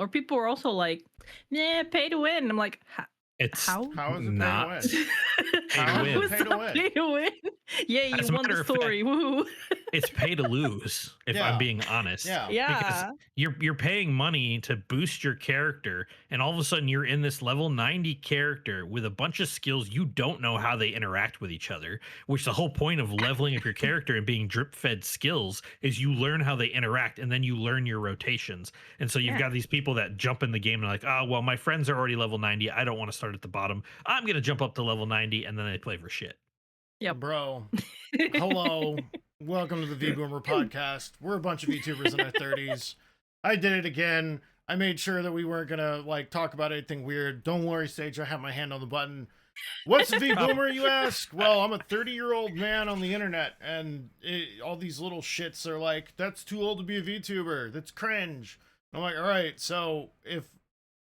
or people were also like, "Yeah, pay to win." I'm like, It's how? How is it not pay to win? pay to How is win. it pay to win? Pay to win. Yeah, you As a won the matter of fact, story. Woo. it's pay to lose, if I'm Yeah. being honest. Yeah. Because Yeah. you're paying money to boost your character, and all of a sudden you're in this level 90 character with a bunch of skills you don't know how they interact with each other, which the whole point of leveling up your character and being drip fed skills is you learn how they interact and then you learn your rotations. And so you've Yeah. got these people that jump in the game and are like, oh well, my friends are already level 90. I don't want to start at the bottom. I'm gonna jump up to level 90, and then they play for shit. Yep. Bro, hello. Welcome to the Vboomer podcast. We're a bunch of VTubers in our 30s. I did it again. I made sure that we weren't gonna like talk about anything weird. Don't worry, Sage, I have my hand on the button. What's a Vboomer, you ask? Well, I'm a 30-year-old man on the internet, and all these little shits are like, that's too old to be a VTuber. That's cringe. I'm like, all right, so if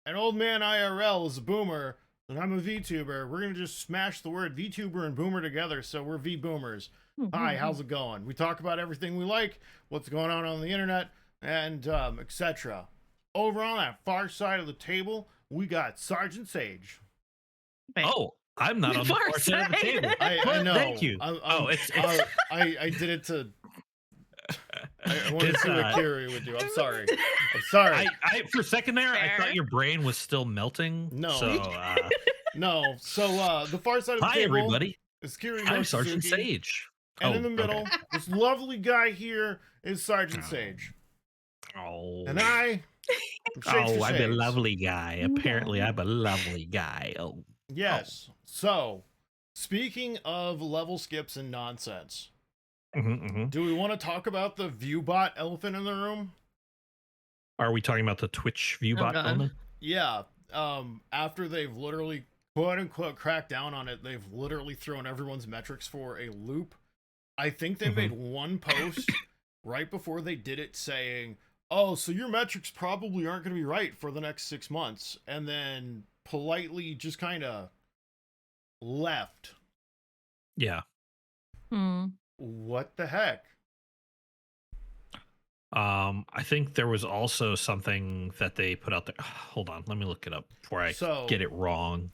an old man IRL is a boomer, and I'm a VTuber, we're gonna just smash the word VTuber and boomer together, so we're V-boomers. Hi, how's it going? We talk about everything we like, what's going on the internet, and etc. Over on that far side of the table, we got Sergeant Sage. Wait. Oh, I'm not on the Far far side of the side. table. I What? know. Thank you. I did it to. I wanted It's, to see what Kirari would do. I'm sorry. I'm sorry. I for a second there, I Fair. thought your brain was still melting. No. So, No. So the far side of the hi table everybody. is Kirari I'm Sergeant Mochizuki, Sage. and Oh, in the middle, okay. this lovely guy here is Sergeant Oh. Sage, Oh, and I'm Shakes for I'm a Shades. lovely guy. Apparently, I'm a lovely guy. Oh, Yes. So, speaking of level skips and nonsense, do we want to talk about the viewbot elephant in the room? Are we talking about the Twitch viewbot God. element? Yeah. After they've literally quote unquote cracked down on it, they've literally thrown everyone's metrics for a loop. I think they made one post right before they did it saying, "Oh, so your metrics probably aren't going to be right for the next 6 months," and then politely just kind of left. Yeah. What the heck? I think there was also something that they put out there. Hold on, let me look it up before I get it wrong.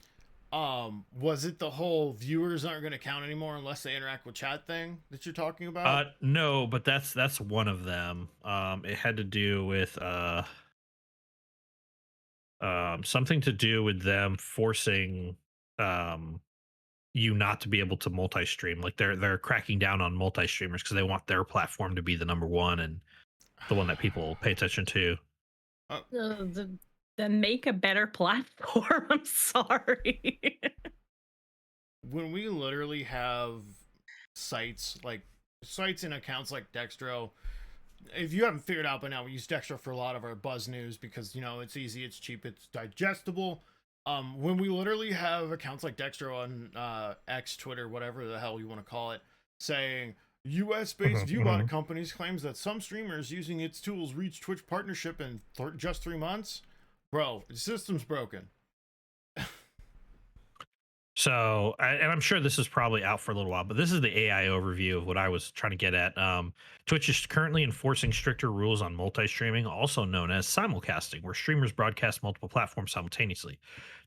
Was it the whole viewers aren't going to count anymore unless they interact with chat thing that you're talking about? No, but that's one of them. It had to do with something to do with them forcing you not to be able to multi-stream. Like they're cracking down on multi-streamers because they want their platform to be the number one and the one that people pay attention to. Then make a better platform. I'm sorry. When we literally have sites and accounts like Dextro, if you haven't figured out by now, we use Dextro for a lot of our buzz news because, you know, it's easy, it's cheap, it's digestible. When we literally have accounts like Dextro on X, Twitter, whatever the hell you want to call it, saying US-based viewbot companies claims that some streamers using its tools reached Twitch partnership in just 3 months, bro, the system's broken. So, and I'm sure this is probably out for a little while, but this is the AI overview of what I was trying to get at. Twitch is currently enforcing stricter rules on multi-streaming, also known as simulcasting, where streamers broadcast multiple platforms simultaneously.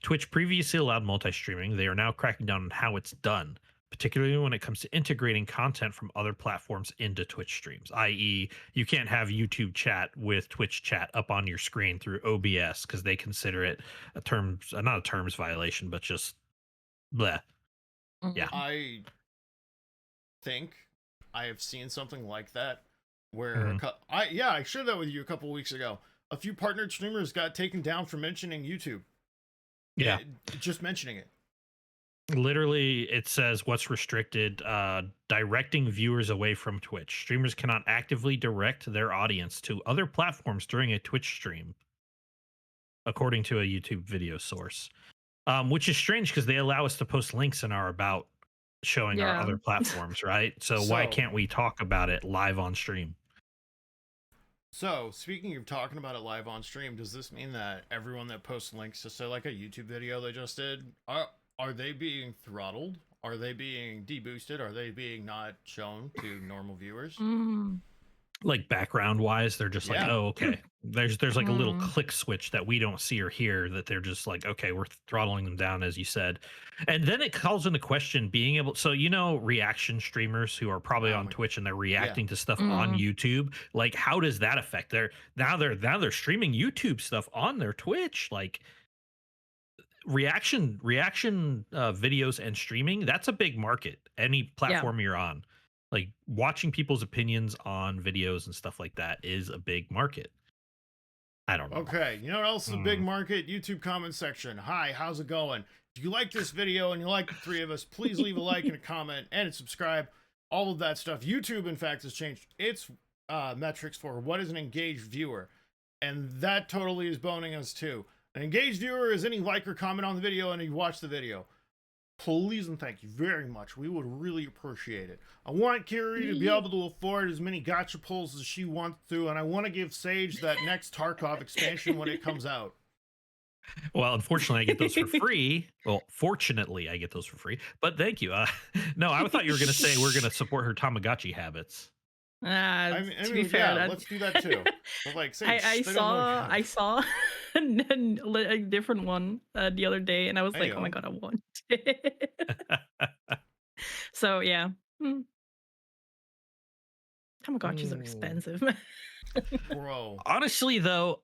Twitch previously allowed multi-streaming. They are now cracking down on how it's done, particularly when it comes to integrating content from other platforms into Twitch streams, i.e., you can't have YouTube chat with Twitch chat up on your screen through OBS because they consider it not a terms violation, but just bleh. Yeah. I think I have seen something like that where I shared that with you a couple of weeks ago. A few partnered streamers got taken down for mentioning YouTube. Yeah. Just mentioning it. Literally, it says what's restricted, directing viewers away from Twitch. Streamers cannot actively direct their audience to other platforms during a Twitch stream, according to a YouTube video source. Which is strange because they allow us to post links in our about showing our other platforms, right? So why can't we talk about it live on stream? So, speaking of talking about it live on stream, does this mean that everyone that posts links to, say, like a YouTube video they just did, are they being throttled? Are they being deboosted? Are they being not shown to normal viewers? like background wise, they're just like, Yeah. oh, okay. There's like a little Mm. click switch that we don't see or hear that they're just like, okay, we're throttling them down, as you said. And then it calls into question being able, so reaction streamers who are probably Oh on my- Twitch and they're reacting to stuff Mm. on YouTube. Like, how does that affect they're streaming YouTube stuff on their Twitch? Like reaction videos and streaming, that's a big market. Any platform you're on. Like watching people's opinions on videos and stuff like that is a big market. I don't know. Okay, you know what else is a big market? YouTube comment section. Hi, how's it going? If you like this video and you like the three of us, please leave a like and a comment and subscribe. All of that stuff. YouTube, in fact, has changed its metrics for what is an engaged viewer. And that totally is boning us too. An engaged viewer is any like or comment on the video and you watch the video. Please and thank you very much. We would really appreciate it. I want Kirari to be able to afford as many gacha pulls as she wants to, and I want to give Sage that next Tarkov expansion when it comes out. Well, unfortunately, I get those for free. Well, fortunately, I get those for free. But thank you. No, I thought you were going to say we're going to support her Tamagotchi habits. To be fair, yeah, let's do that too. But like, Sage, I they don't know. saw a different one the other day, and I was There like, you oh my go. god, I want it. So yeah, Tamagotchis are expensive. Bro. Honestly, though,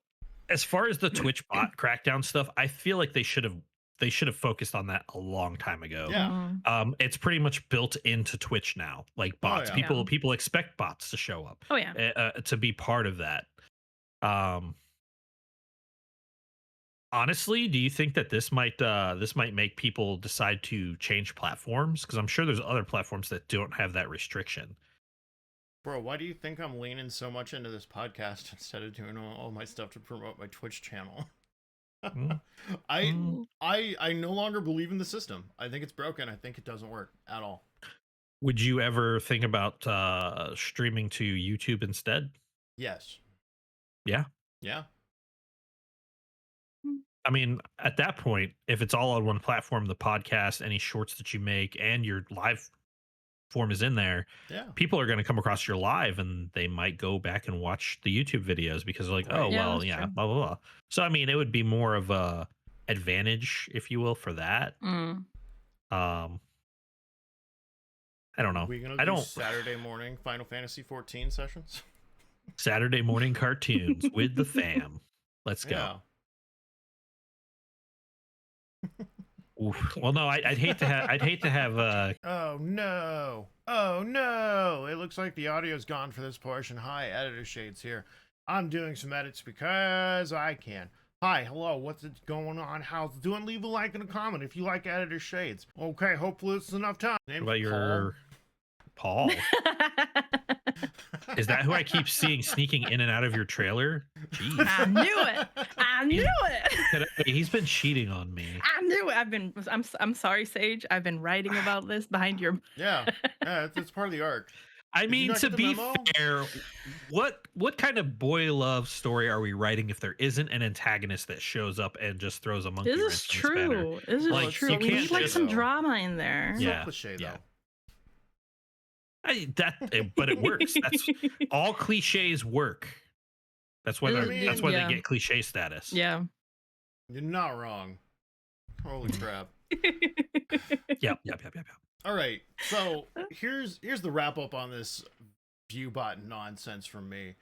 as far as the Twitch bot crackdown stuff, I feel like they should have focused on that a long time ago. Yeah. It's pretty much built into Twitch now, like bots. yeah. People expect bots to show up. Oh yeah. To be part of that. Honestly, do you think that this might make people decide to change platforms? Because I'm sure there's other platforms that don't have that restriction. Bro, why do you think I'm leaning so much into this podcast instead of doing all my stuff to promote my Twitch channel? I no longer believe in the system. I think it's broken. I think it doesn't work at all. Would you ever think about streaming to YouTube instead? Yes. Yeah. Yeah. I mean, at that point, if it's all on one platform, the podcast, any shorts that you make, and your live form is in there, Yeah. people are going to come across your live and they might go back and watch the YouTube videos because they're like, Right. oh, Yeah, well, that's yeah, true. blah, blah, blah. So, I mean, it would be more of a advantage, if you will, for that. I don't know. We gonna I do don't. Saturday morning Final Fantasy 14 sessions? Saturday morning cartoons with the fam. Let's go. Yeah. Oof. Well, no, I'd hate to have. Oh no. Oh no. It looks like the audio's gone for this portion. Hi, Editor Shades here. I'm doing some edits because I can. Hi, hello, what's it going on? How's it doing? Leave a like and a comment if you like Editor Shades. Okay, hopefully it's enough time. What Name's about your Paul? Is that who I keep seeing sneaking in and out of your trailer? Jeez. I knew it. I knew it. He's been cheating on me. I knew it. I'm sorry, Sage. I've been writing about this behind your. Yeah, it's part of the arc. I Did you mean, not to get the be memo? fair, what kind of boy love story are we writing if there isn't an antagonist that shows up and just throws a monkey This wrench is in the spanner? true. This is Like, true. you We can't need like just- some drama in there. It's Yeah, so cliche yeah. though. But it works. That's all cliches work. That's why I they're mean, that's why yeah. they get cliche status. Yeah. You're not wrong. Holy crap. Yep. All right, so here's the wrap up on this viewbot nonsense from me.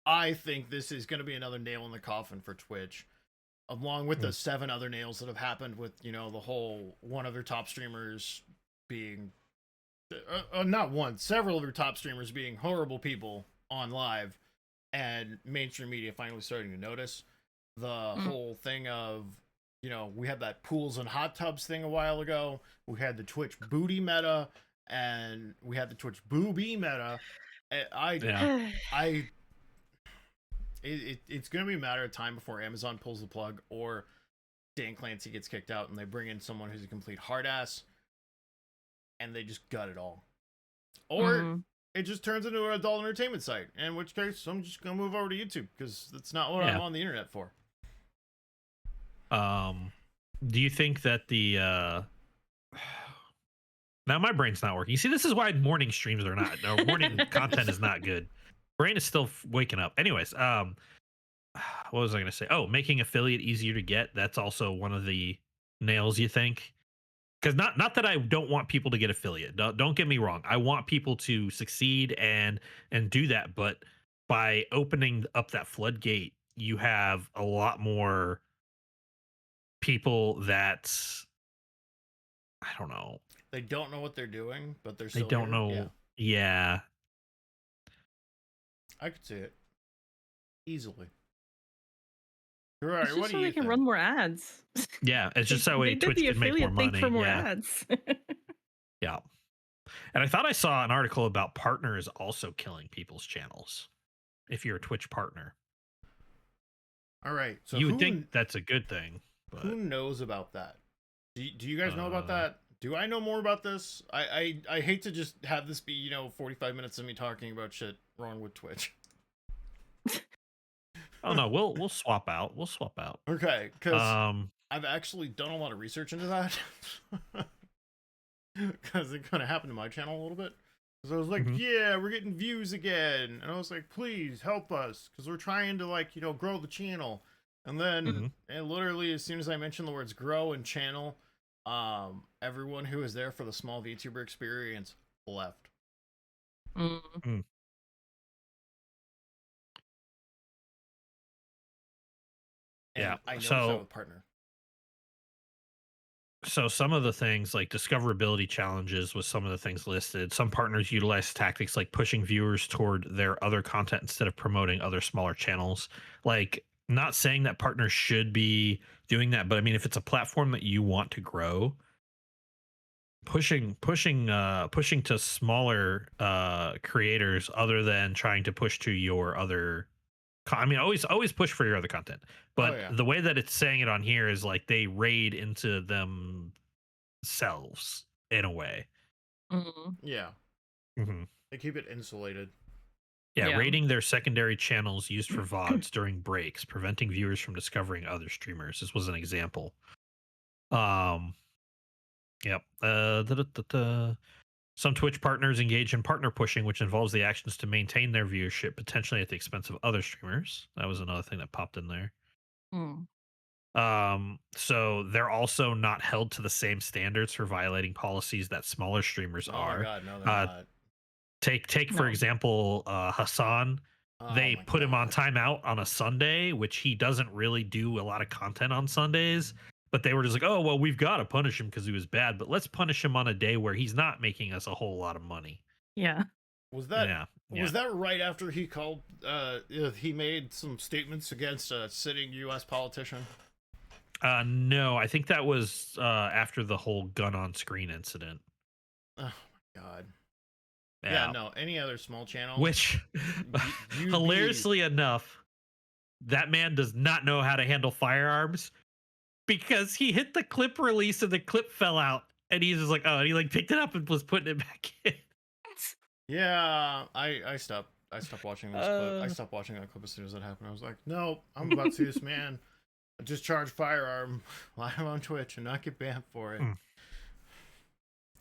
I think this is going to be another nail in the coffin for Twitch, along with the 7 other nails that have happened with, you know, the whole one of their top streamers being not one, several of their top streamers being horrible people on live, and mainstream media finally starting to notice the whole thing of, you know, we had that pools and hot tubs thing a while ago. We had the Twitch booty meta, and we had the Twitch booby meta. It's gonna be a matter of time before Amazon pulls the plug or Dan Clancy gets kicked out and they bring in someone who's a complete hard ass and they just gut it all. Or it just turns into an adult entertainment site, in which case I'm just gonna move over to YouTube because that's not what I'm on the internet for. Do you think that the now my brain's not working. You see, this is why morning streams are not, or morning content is not good. brain is still waking up. Anyways, what was I going to say? Oh, making affiliate easier to get. That's also one of the nails you think. Because not that I don't want people to get affiliate. Don't get me wrong. I want people to succeed and do that. But by opening up that floodgate, you have a lot more people that I don't know. They don't know what they're doing, but they're They still don't here. Yeah, know. Yeah. I could see it easily. It's Right, just what do so they you can think? run more ads. Yeah. It's They just that way they did Twitch the can make more affiliate thing for money. more Yeah. ads. Yeah. And I thought I saw an article about partners also killing people's channels if you're a Twitch partner. All right, so You would think that's a good thing, who but knows about that? Do you guys know about uh, that? Do I know more about this? I hate to just have this be 45 minutes of me talking about shit wrong with Twitch. oh no, we'll swap out. We'll swap out. Okay, because Um, I've actually done a lot of research into that. Because it kind of happened to my channel a little bit. Because I was like, Mhm. yeah, we're getting views again. And I was like, please help us. Because we're trying to, like, grow the channel. And then, Mhm. and literally, as soon as I mentioned the words grow and channel, everyone who was there for the small VTuber experience left. Mm. And yeah. I noticed that So with partner. some of the things like discoverability challenges with some of the things listed. Some partners utilize tactics like pushing viewers toward their other content instead of promoting other smaller channels. Like, not saying that partners should be doing that, but I mean, if it's a platform that you want to grow, pushing to smaller creators other than trying to push to your other I mean, always push for your other content, Oh, but yeah. the way that it's saying it on here is like they raid into themselves in a way. Mm. Yeah. Hmm. They keep it insulated. Yeah, Yeah. raiding their secondary channels used for VODs during breaks, preventing viewers from discovering other streamers. This was an example. Um, yep. Some Twitch partners engage in partner pushing, which involves the actions to maintain their viewership, potentially at the expense of other streamers. That was another thing that popped in there. Mm. So they're also not held to the same standards for violating policies that smaller streamers Oh my are. god, no, they're Uh, not. take for No. example, Hassan. Oh They my put him on god. timeout on a Sunday, which he doesn't really do a lot of content on Sundays. But they were just like, oh, well, we've got to punish him because he was bad, but let's punish him on a day where he's not making us a whole lot of money. Yeah. Was that Yeah. was that right after he called he made some statements against a sitting US politician? No, I think that was after the whole gun on screen incident. Oh my god. Yeah, no, any other small channel. Which, you'd hilariously enough, that man does not know how to handle firearms because he hit the clip release and the clip fell out. And he's just like, oh, and he like picked it up and was putting it back in. Yeah, I stopped watching this clip. I stopped watching that clip as soon as that happened. I was like, no, I'm about to see this man discharge firearm live on Twitch and not get banned for it. Hmm.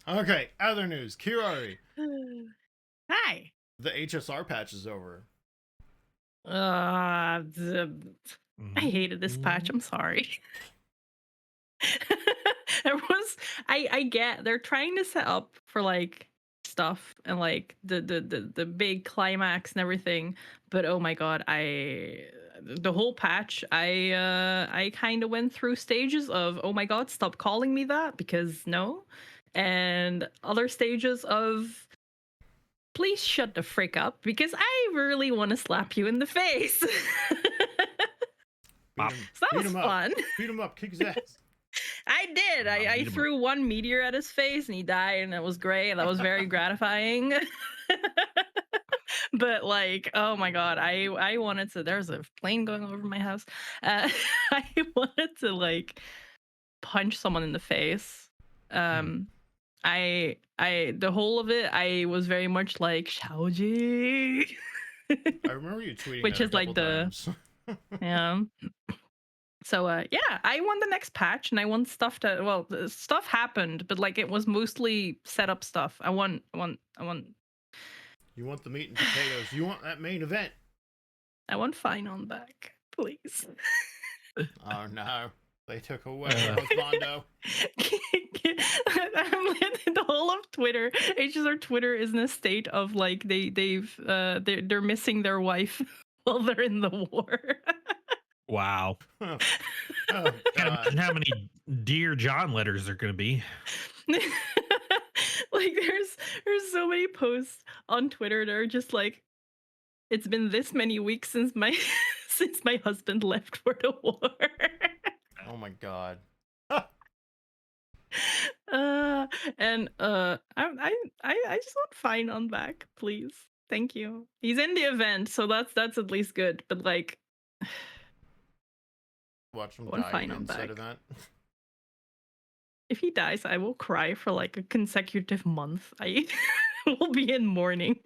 Okay, other news. Kirari, Hi. the HSR patch is over. I hated this patch. I'm sorry. There was I get they're trying to set up for like stuff and like the big climax and everything, but oh my god, the whole patch I kind of went through stages of oh my god, stop calling me that because no, and other stages of please shut the frick up because I really want to slap you in the face. Beat him, So that beat was him fun. up. Beat him up. Kick his ass. I did. I beat him threw one meteor at his face and he died, and it was great. That was very gratifying. But like, oh my god, I wanted to. There's a plane going over my house. I wanted to like punch someone in the face. I the whole of it, I was very much like Xiaoji. I remember you tweeting Which that is a like couple the times. yeah. So yeah, I want the next patch and I want stuff to well, the stuff happened, but like it was mostly setup stuff. I want You want the meat and potatoes. You want that main event. I want fine on back, please. Oh no. They took away Osvaldo. The whole of Twitter, HSR Twitter is in a state of like they're missing their wife while they're in the war. Wow. Oh, Can't God. imagine how many Dear John letters there are going to be. Like there's so many posts on Twitter that are just like, it's been this many weeks since my since my husband left for the war. Oh my God. I just want fine on back, please. Thank you. He's in the event, so that's at least good. But like, Watch him one die fine in on said back. event. If he dies, I will cry for like a consecutive month. I will be in mourning.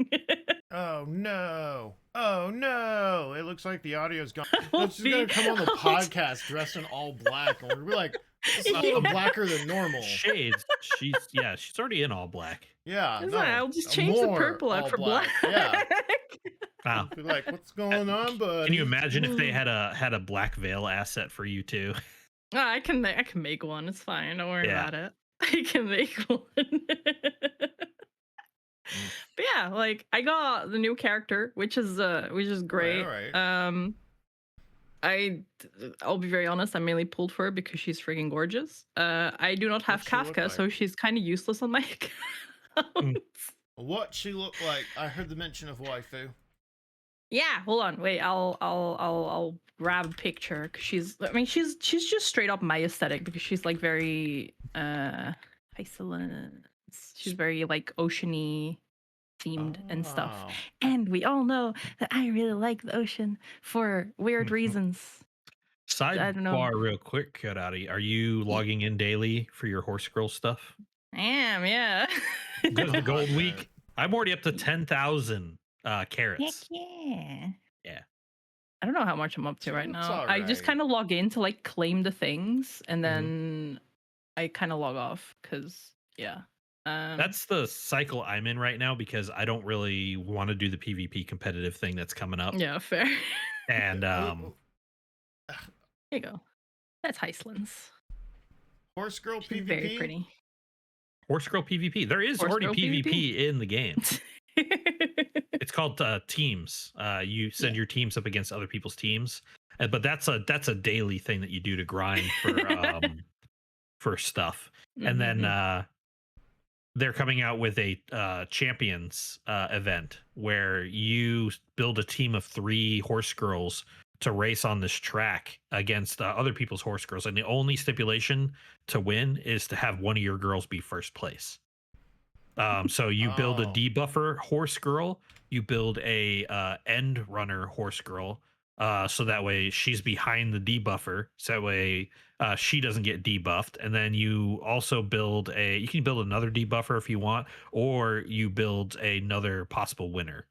Oh no. Oh no. It looks like the audio's gone. I'll She's gonna come on the I'll just- podcast dressed in all black, and we're gonna be like, this is a little Yeah. blacker than normal. Shades. She's already in all black. Yeah, It's no, fine, I'll just change the more purple out all for black. Yeah. Wow. Be like, what's going on, buddy? Can you imagine if they had a black veil asset for you too? Oh, I can make one. It's fine. Don't worry Yeah. about it. I can make one. But yeah, like I got the new character, which is great. Alright. I'll be very honest, I'm mainly pulled for her because she's freaking gorgeous. I do not have What's she look Kafka, so like? she's kind of useless on my account. What she look like? I heard the mention of waifu. Yeah, hold on, wait, I'll grab a picture. 'Cause she's just straight up my aesthetic because she's like very Hysilens. She's very like oceany themed and stuff. Oh. And we all know that I really like the ocean for weird reasons. I don't know. Sidebar real quick, Kirari. Are you logging in daily for your horse girl stuff? I am, yeah. Because the gold Okay. week, I'm already up to 10,000 Heck carrots. yeah. Yeah. I don't know how much I'm up to So right it's now. I just alright. kind of log in to like claim the things and Mhm. then I kind of log off because yeah. That's the cycle I'm in right now because I don't really want to do the PvP competitive thing that's coming up. yeah, fair. And Here you go. That's Hysilens. Horse girl She's PvP. very pretty. horse girl PvP. There is Horse already girl PvP in the game. It's called teams. You send Yeah. your teams up against other people's teams, but that's a daily thing that you do to grind for stuff. And then they're coming out with a champions event where you build a team of 3 horse girls to race on this track against other people's horse girls, and the only stipulation to win is to have one of your girls be first place. So you build a Oh. debuffer horse girl, you build a end runner horse girl, so that way she's behind the debuffer, so that way she doesn't get debuffed. And then you also you can build another debuffer if you want, or you build another possible winner.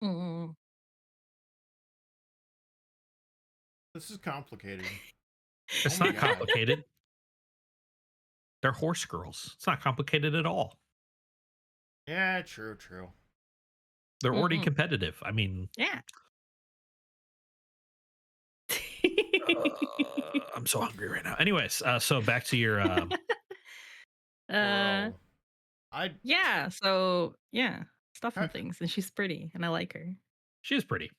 Mm. This is complicated. It's Oh my not God. complicated. They're horse girls. It's not complicated at all. Yeah, true. They're already Mhm. competitive. I mean, Yeah. I'm so hungry right now. Anyways, so back to your uh, Bro. I yeah. So yeah, stuff Huh? and things, and she's pretty, and I like her. she is pretty.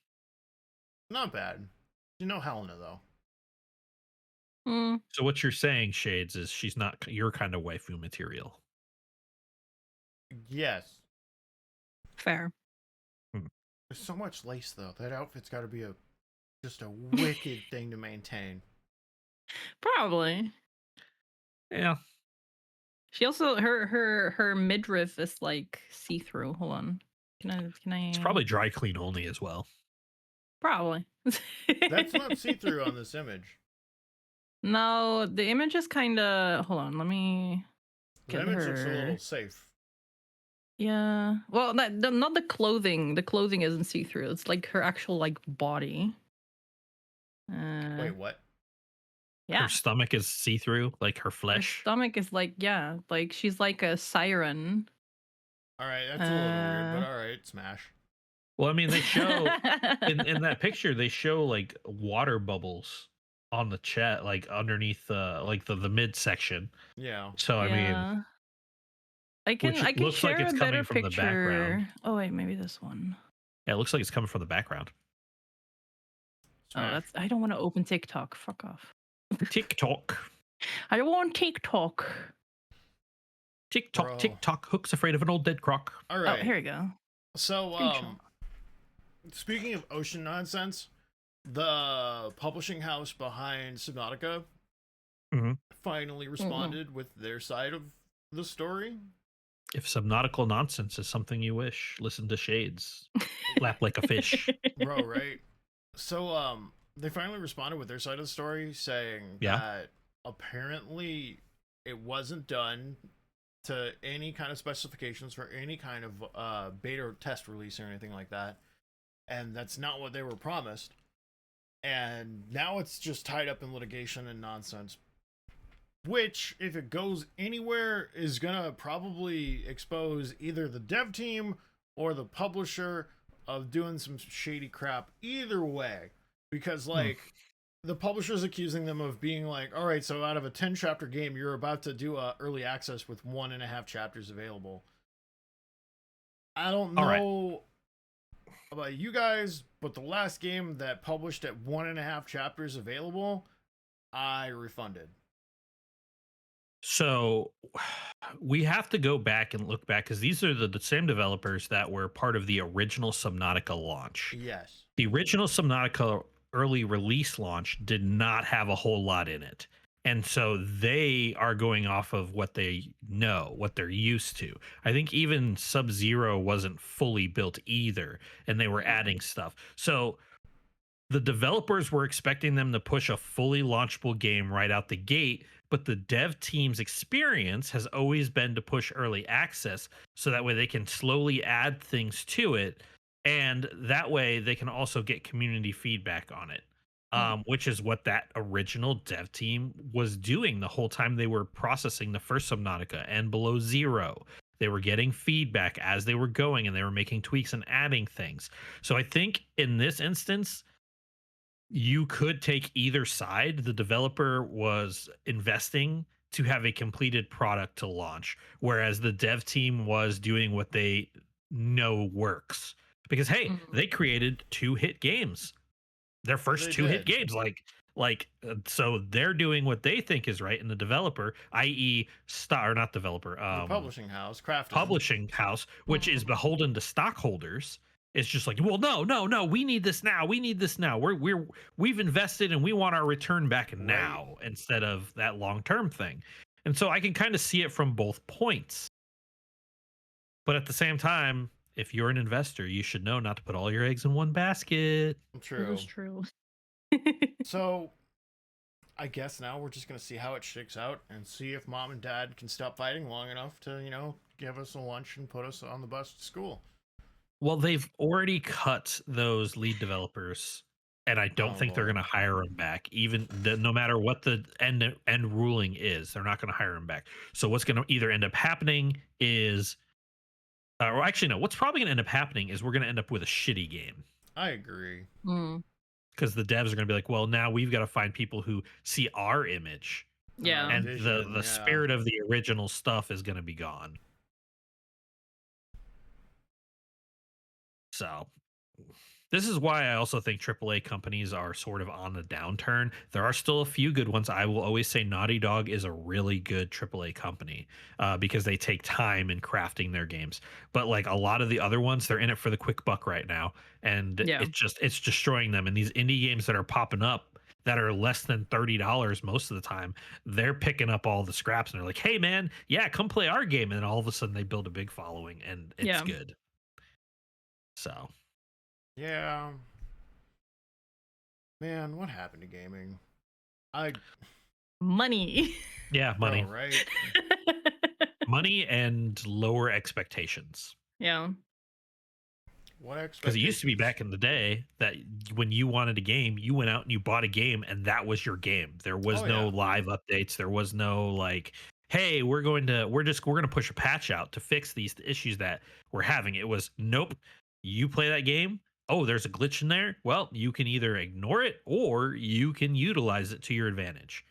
not bad. You know Helena though. Mm, So what you're saying, Shades, is she's not your kind of waifu material. Yes. fair. There's so much lace though. That outfit's got to be just a wicked thing to maintain. Probably. Yeah. She also her midriff is like see through. Hold on. Can I? It's probably dry clean only as well. Probably. That's not see-through on this image. No, the image is kind of. Hold on. Let me. The Get image looks a her. little safe. Yeah. Well, not the clothing. The clothing isn't see through. It's like her actual like body. Wait, what? Yeah. Her stomach is see through, like her Her flesh. stomach is like like she's like a siren. All right, that's a little weird, but all right, smash. Well, I mean, they show in that picture, they show like water bubbles on the chat, like underneath like the midsection. Yeah. So I mean, Yeah. I which can looks like share it's a better coming from the background. picture. Oh wait, maybe this one. Yeah, it looks like it's coming from the background. Oh, Smash. that's I don't want to open TikTok. Fuck off. TikTok, I don't want TikTok. TikTok, Bro. TikTok. Hook's afraid of an old dead croc. All Oh, right. here we go. So, Screenshot. speaking of ocean nonsense, the publishing house behind Subnautica Mhm. finally responded with their side of the story. If subnautical nonsense is something you wish, listen to Shades. Lap like a fish. Bro, right? So, they finally responded with their side of the story, saying Yeah. that apparently it wasn't done to any kind of specifications for any kind of beta or test release or anything like that, and that's not what they were promised. And now it's just tied up in litigation and nonsense, which, if it goes anywhere, is gonna probably expose either the dev team or the publisher of doing some shady crap. Either way, because like the publisher's accusing them of being like, all right, so out of a 10 chapter game, you're about to do a early access with 1.5 chapters available. I don't All right. know about you guys, but the last game that published at 1.5 chapters available, I refunded. So we have to go back and look back because these are the same developers that were part of the original Subnautica launch. Yes. The original Subnautica early release launch did not have a whole lot in it. And so they are going off of what they know, what they're used to. I think even Sub Zero wasn't fully built either, and they were adding stuff. So the developers were expecting them to push a fully launchable game right out the gate, but the dev team's experience has always been to push early access so that way they can slowly add things to it, and that way they can also get community feedback on it. Which is what that original dev team was doing the whole time they were processing the first Subnautica and Below Zero. They were getting feedback as they were going, and they were making tweaks and adding things. So I think in this instance, you could take either side. The developer was investing to have a completed product to launch, whereas the dev team was doing what they know works. Because hey, they created 2 hit games. Their first They 2 hit did. games, so they're doing what they think is right, and the developer, i.e., star not developer, The publishing house, Krafton. publishing house, which is beholden to stockholders, it's just like, well, no, we need this now. We need this now. We've invested and we want our return back now instead of that long-term thing. And so I can kind of see it from both points. But at the same time, if you're an investor, you should know not to put all your eggs in one basket. That True. is true. So, I guess now we're just gonna see how it shakes out and see if mom and dad can stop fighting long enough to, give us a lunch and put us on the bus to school. Well, they've already cut those lead developers, and I don't think they're Lord. going to hire them back. No matter what the end ruling is, they're not going to hire them back. So what's going to either end up happening is, or actually no, what's probably going to end up happening is we're going to end up with a shitty game I agree. because the devs are going to be like, well, now we've got to find people who see our image, Yeah. and Vision, the spirit of the original stuff is going to be gone. So this is why I also think AAA companies are sort of on the downturn. There are still a few good ones. I will always say Naughty Dog is a really good AAA company because they take time in crafting their games. But like a lot of the other ones, they're in it for the quick buck right now, and it's destroying them. And these indie games that are popping up that are less than $30 most of the time, they're picking up all the scraps and they're like, "Hey man, yeah, come play our game." And all of a sudden they build a big following, and it's good. So, Yeah. Man, what happened to gaming? Money. yeah, money, right? money, and lower expectations. Yeah. What expectations? Because it used to be back in the day that when you wanted a game, you went out and you bought a game, and that was your game. There was no live updates. There was no like, hey, we're gonna push a patch out to fix these issues that we're having. It was nope. You play that game. Oh, there's a glitch in there. Well, you can either ignore it or you can utilize it to your advantage.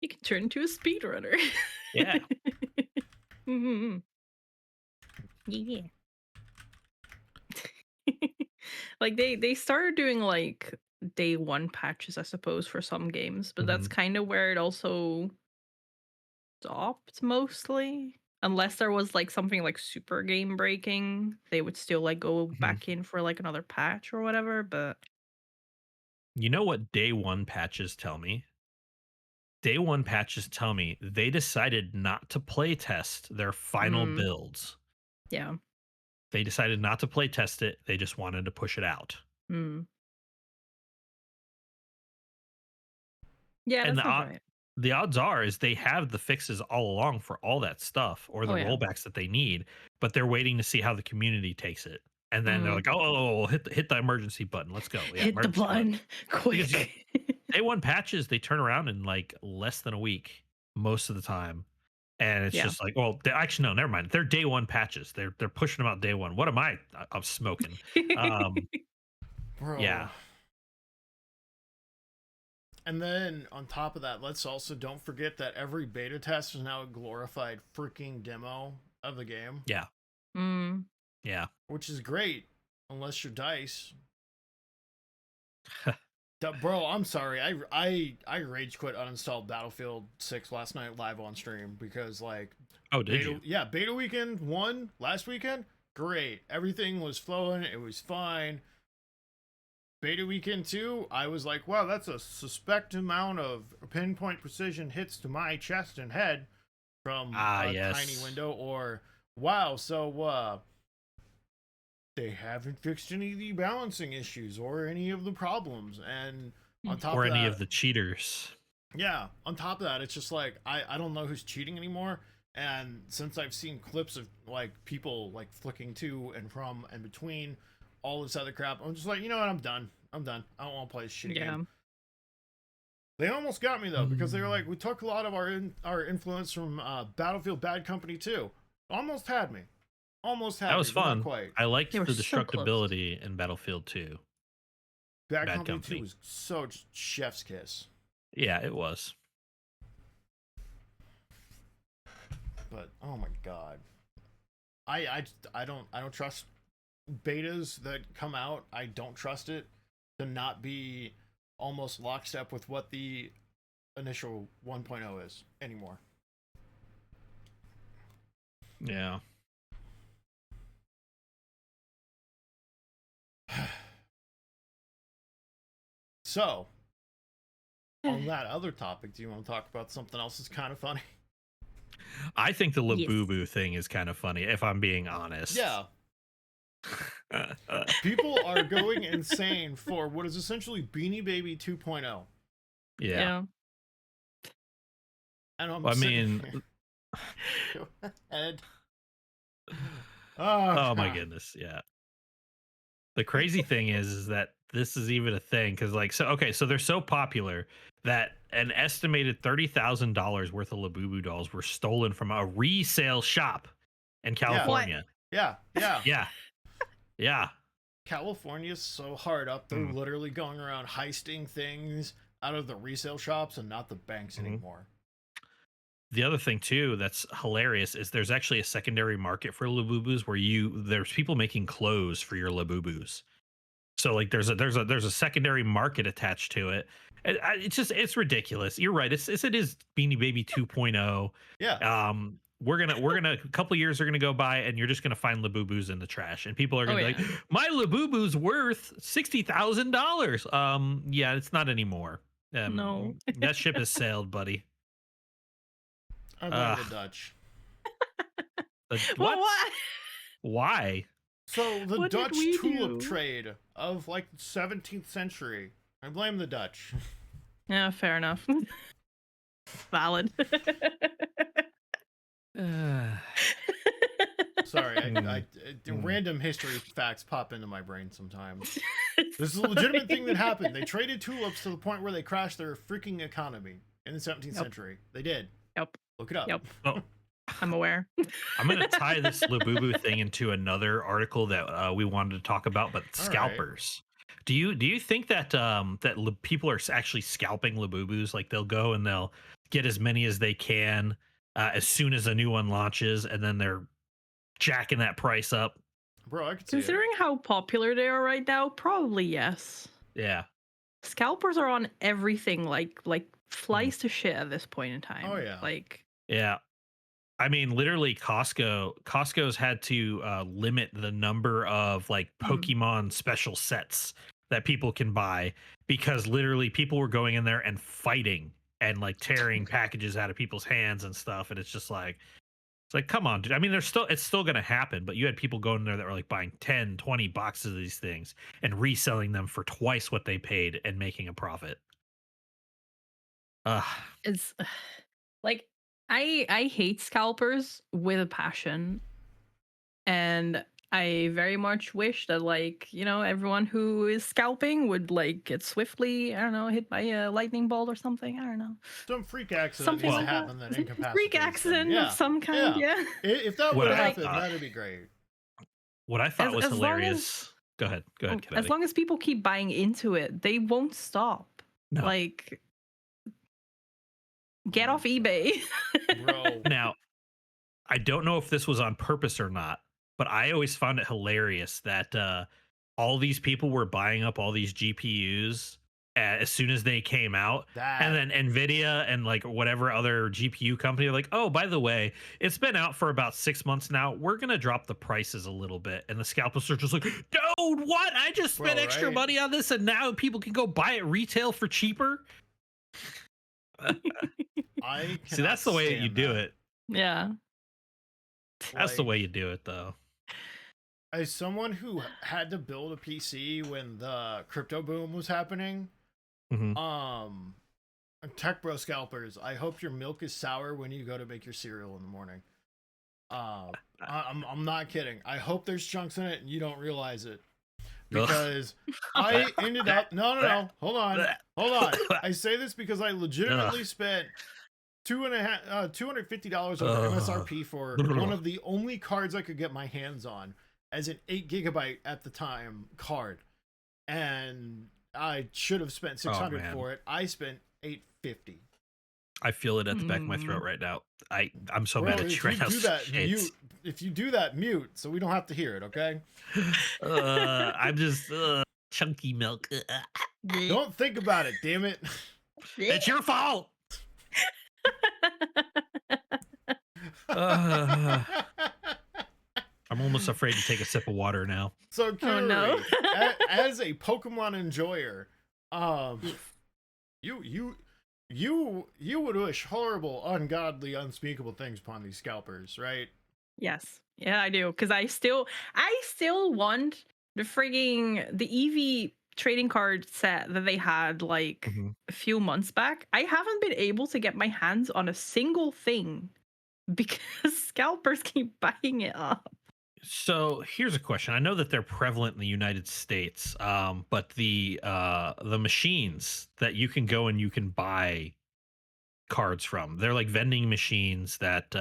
You can turn into a speedrunner. Yeah. Mhm. Yeah. Like they started doing like day one patches, I suppose, for some games, but that's Mhm. kind of where it also stopped mostly. Unless there was like something like super game breaking, they would still like go Mhm. back in for like another patch or whatever. But You know what day one patches tell me? Day one patches tell me they decided not to play test their final mm, builds. yeah, They decided not to play test it. They just wanted to push it out. mm. Yeah, And that sounds right. the odds are is they have the fixes all along for all that stuff or the Oh yeah. rollbacks that they need, but they're waiting to see how the community takes it. And then they're Mm. like, "Oh, hit the emergency button. Let's go." Yeah, Hit the emergency button. button Because quick. day one patches, they turn around in like less than a week most of the time. And it's Yeah. just like, well, actually, no, never mind. They're day one patches. They're pushing them out day one. What am I? I'm smoking. Um, Bro. yeah, And then on top of that, let's also don't forget that every beta test is now a glorified freaking demo of the game, yeah, mm. yeah. which is great, unless you're Dice. Bro, I'm sorry. I rage quit uninstalled Battlefield 6 last night live on stream because like Oh, did you? beta weekend 1 last weekend, great. Everything was flowing, it was fine. Beta weekend 2, I was like, wow, that's a suspect amount of pinpoint precision hits to my chest and head from a Yes. tiny window, or wow, so they haven't fixed any of the balancing issues or any of the problems. And on top Or of any that, of the cheaters. yeah, on top of that, it's just like I don't know who's cheating anymore. And since I've seen clips of like people like flicking to and from and between all this other crap, I'm just like, you know what, I'm done. I don't want to play this shit Yeah. again. They almost got me though, because they were like, we took a lot of our influence from Battlefield Bad Company 2. Almost had me. Almost had That me, was but not fun. quite. I liked They were the so close. destructibility in Battlefield 2. Bad Bad Company 2 Company. was so just chef's kiss. Yeah, it was. But oh my god, I don't trust betas that come out. I don't trust it to not be almost lockstep with what the initial 1.0 is anymore. Yeah. So, on that other topic, do you want to talk about something else that's kind of funny? I think the Yes. labubu thing is kind of funny, if I'm being honest. Yeah, people are going insane for what is essentially Beanie Baby 2.0. Yeah. And I'm I sitting mean, here. Go ahead. oh my God. goodness, yeah. The crazy thing is that this is even a thing because, like, so they're so popular that an estimated $30,000 worth of labubu dolls were stolen from a resale shop in California. Yeah. Yeah, yeah. California's so hard up, they're literally going around heisting things out of the resale shops and not the banks anymore. The other thing too that's hilarious is there's actually a secondary market for labubus where there's people making clothes for your labubus. So like there's a secondary market attached to it. It's ridiculous. You're right. It is Beanie Baby 2.0. Yeah. We're gonna a couple years are gonna go by and you're just gonna find labubus in the trash and people are gonna be like, my labubu's worth $60,000. Yeah, it's not anymore. No. That ship has sailed, buddy. I blame the Dutch. What? Why? So the What did Dutch we tulip do? trade of like the 17th century. I blame the Dutch. Yeah, fair enough. Valid. Sorry, random history facts pop into my brain sometimes. This is a legitimate thing that happened. They traded tulips to the point where they crashed their freaking economy in the 17th century. They did. Yep. Look it up. Yep. Oh, I'm aware. I'm gonna tie this labubu thing into another article that we wanted to talk about, but All right. scalpers. Do you think that people are actually scalping labubus? Like they'll go and they'll get as many as they can as soon as a new one launches, and then they're jacking that price up. Bro, I could see it. Considering how popular they are right now, probably yes. Yeah. Scalpers are on everything, like flies to shit at this point in time. Oh, yeah. Like Yeah. I mean, literally, Costco's had to limit the number of like Pokemon special sets that people can buy because literally people were going in there and fighting and like tearing packages out of people's hands and stuff. And it's like, come on, dude. I mean, it's still going to happen, but you had people going in there that were like buying 10, 20 boxes of these things and reselling them for twice what they paid and making a profit. it's like I hate scalpers with a passion, and I very much wish that, like, everyone who is scalping would like get swiftly, I don't know, hit by a lightning bolt or something. I don't know. Some freak accident Something needs to like that. happen that incapacitates Freak them. accident Yeah. of some kind. Yeah. If that What would I happen, thought- that'd be great. What I thought was as long hilarious. Go ahead, as Kennedy. long as people keep buying into it, they won't stop. No. Like, get off eBay. Bro. Now, I don't know if this was on purpose or not, but I always found it hilarious that all these people were buying up all these GPUs as soon as they came out. And then Nvidia and like whatever other GPU company are like, oh, by the way, it's been out for about 6 months now. We're going to drop the prices a little bit. And the scalpers are just like, dude, what? I just spent extra money on this and now people can go buy it retail for cheaper. See, that's the way that you do it. Yeah. That's the way you do it, though. As someone who had to build a PC when the crypto boom was happening, tech bro scalpers, I hope your milk is sour when you go to make your cereal in the morning. I'm not kidding. I hope there's chunks in it and you don't realize it. Because I ended up no, hold on. I say this because I legitimately spent $250 over MSRP for one of the only cards I could get my hands on as an 8 gigabyte at the time card, and I should have spent $600 for it. I spent $850. I feel it at the back of my throat right now. I'm so mad at you right now. If you do that, mute so we don't have to hear it. Okay. I'm just chunky milk. Don't think about it, damn it. It's your fault. I'm almost afraid to take a sip of water now. So, Kirari, as a Pokemon enjoyer, you would wish horrible, ungodly, unspeakable things upon these scalpers, right? Yes. Yeah, I do. Because I still want the EV trading card set that they had like a few months back. I haven't been able to get my hands on a single thing because scalpers keep buying it up. So here's a question. I know that they're prevalent in the United States, but the machines that you can go and you can buy cards from, they're like vending machines that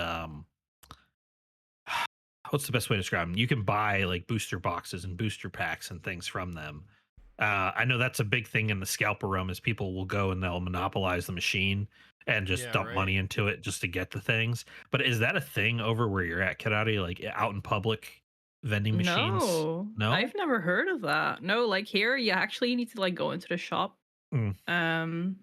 what's the best way to describe them? You can buy like booster boxes and booster packs and things from them. I know that's a big thing in the scalper realm is people will go and they'll monopolize the machine and just dump money into it just to get the things. But is that a thing over where you're at, Kirari? Like out in public vending machines? No, I've never heard of that. No, like here you actually need to like go into the shop.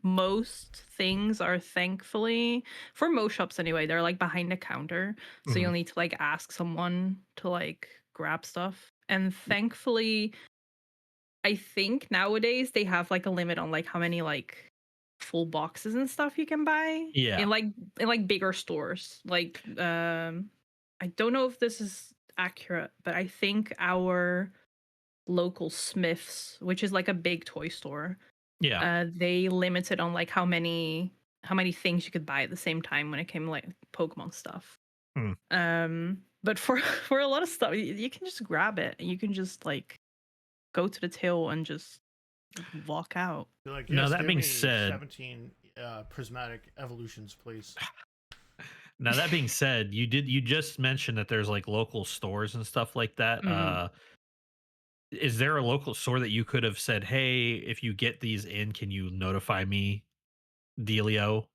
Most things are thankfully, for most shops anyway, they're like behind the counter. So you'll need to like ask someone to like grab stuff. And thankfully, I think nowadays they have like a limit on like how many like full boxes and stuff you can buy. Yeah. In like bigger stores. Like I don't know if this is accurate, but I think our local Smiths, which is like a big toy store, they limited on like how many things you could buy at the same time when it came to like Pokemon stuff. But for a lot of stuff, you can just grab it and you can just like go to the till and just walk out. Like, no, that being said, 17 prismatic evolutions, please. Now that being said, you just mentioned that there's like local stores and stuff like that. Mhm. Is there a local store that you could have said, "Hey, if you get these in, can you notify me, Dealio?"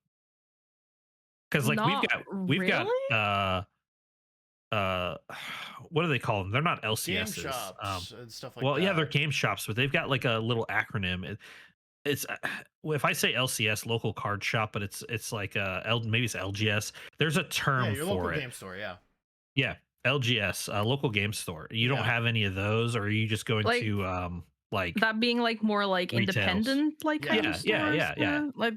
Because like Not we've got really? uh what do they call them? They're not Game LCSs. shops and stuff like Well, yeah, they're that. game shops, but they've got like a little acronym. It's well, if I say LCS, local card shop, but it's like maybe it's LGS. There's a Yeah, term your local for it. game store. Yeah. Yeah, LGS, local game store. You don't Yeah. have any of those, or are you just going Like to like that being like more like retails? independent like Yeah. kind of stores. Yeah. Like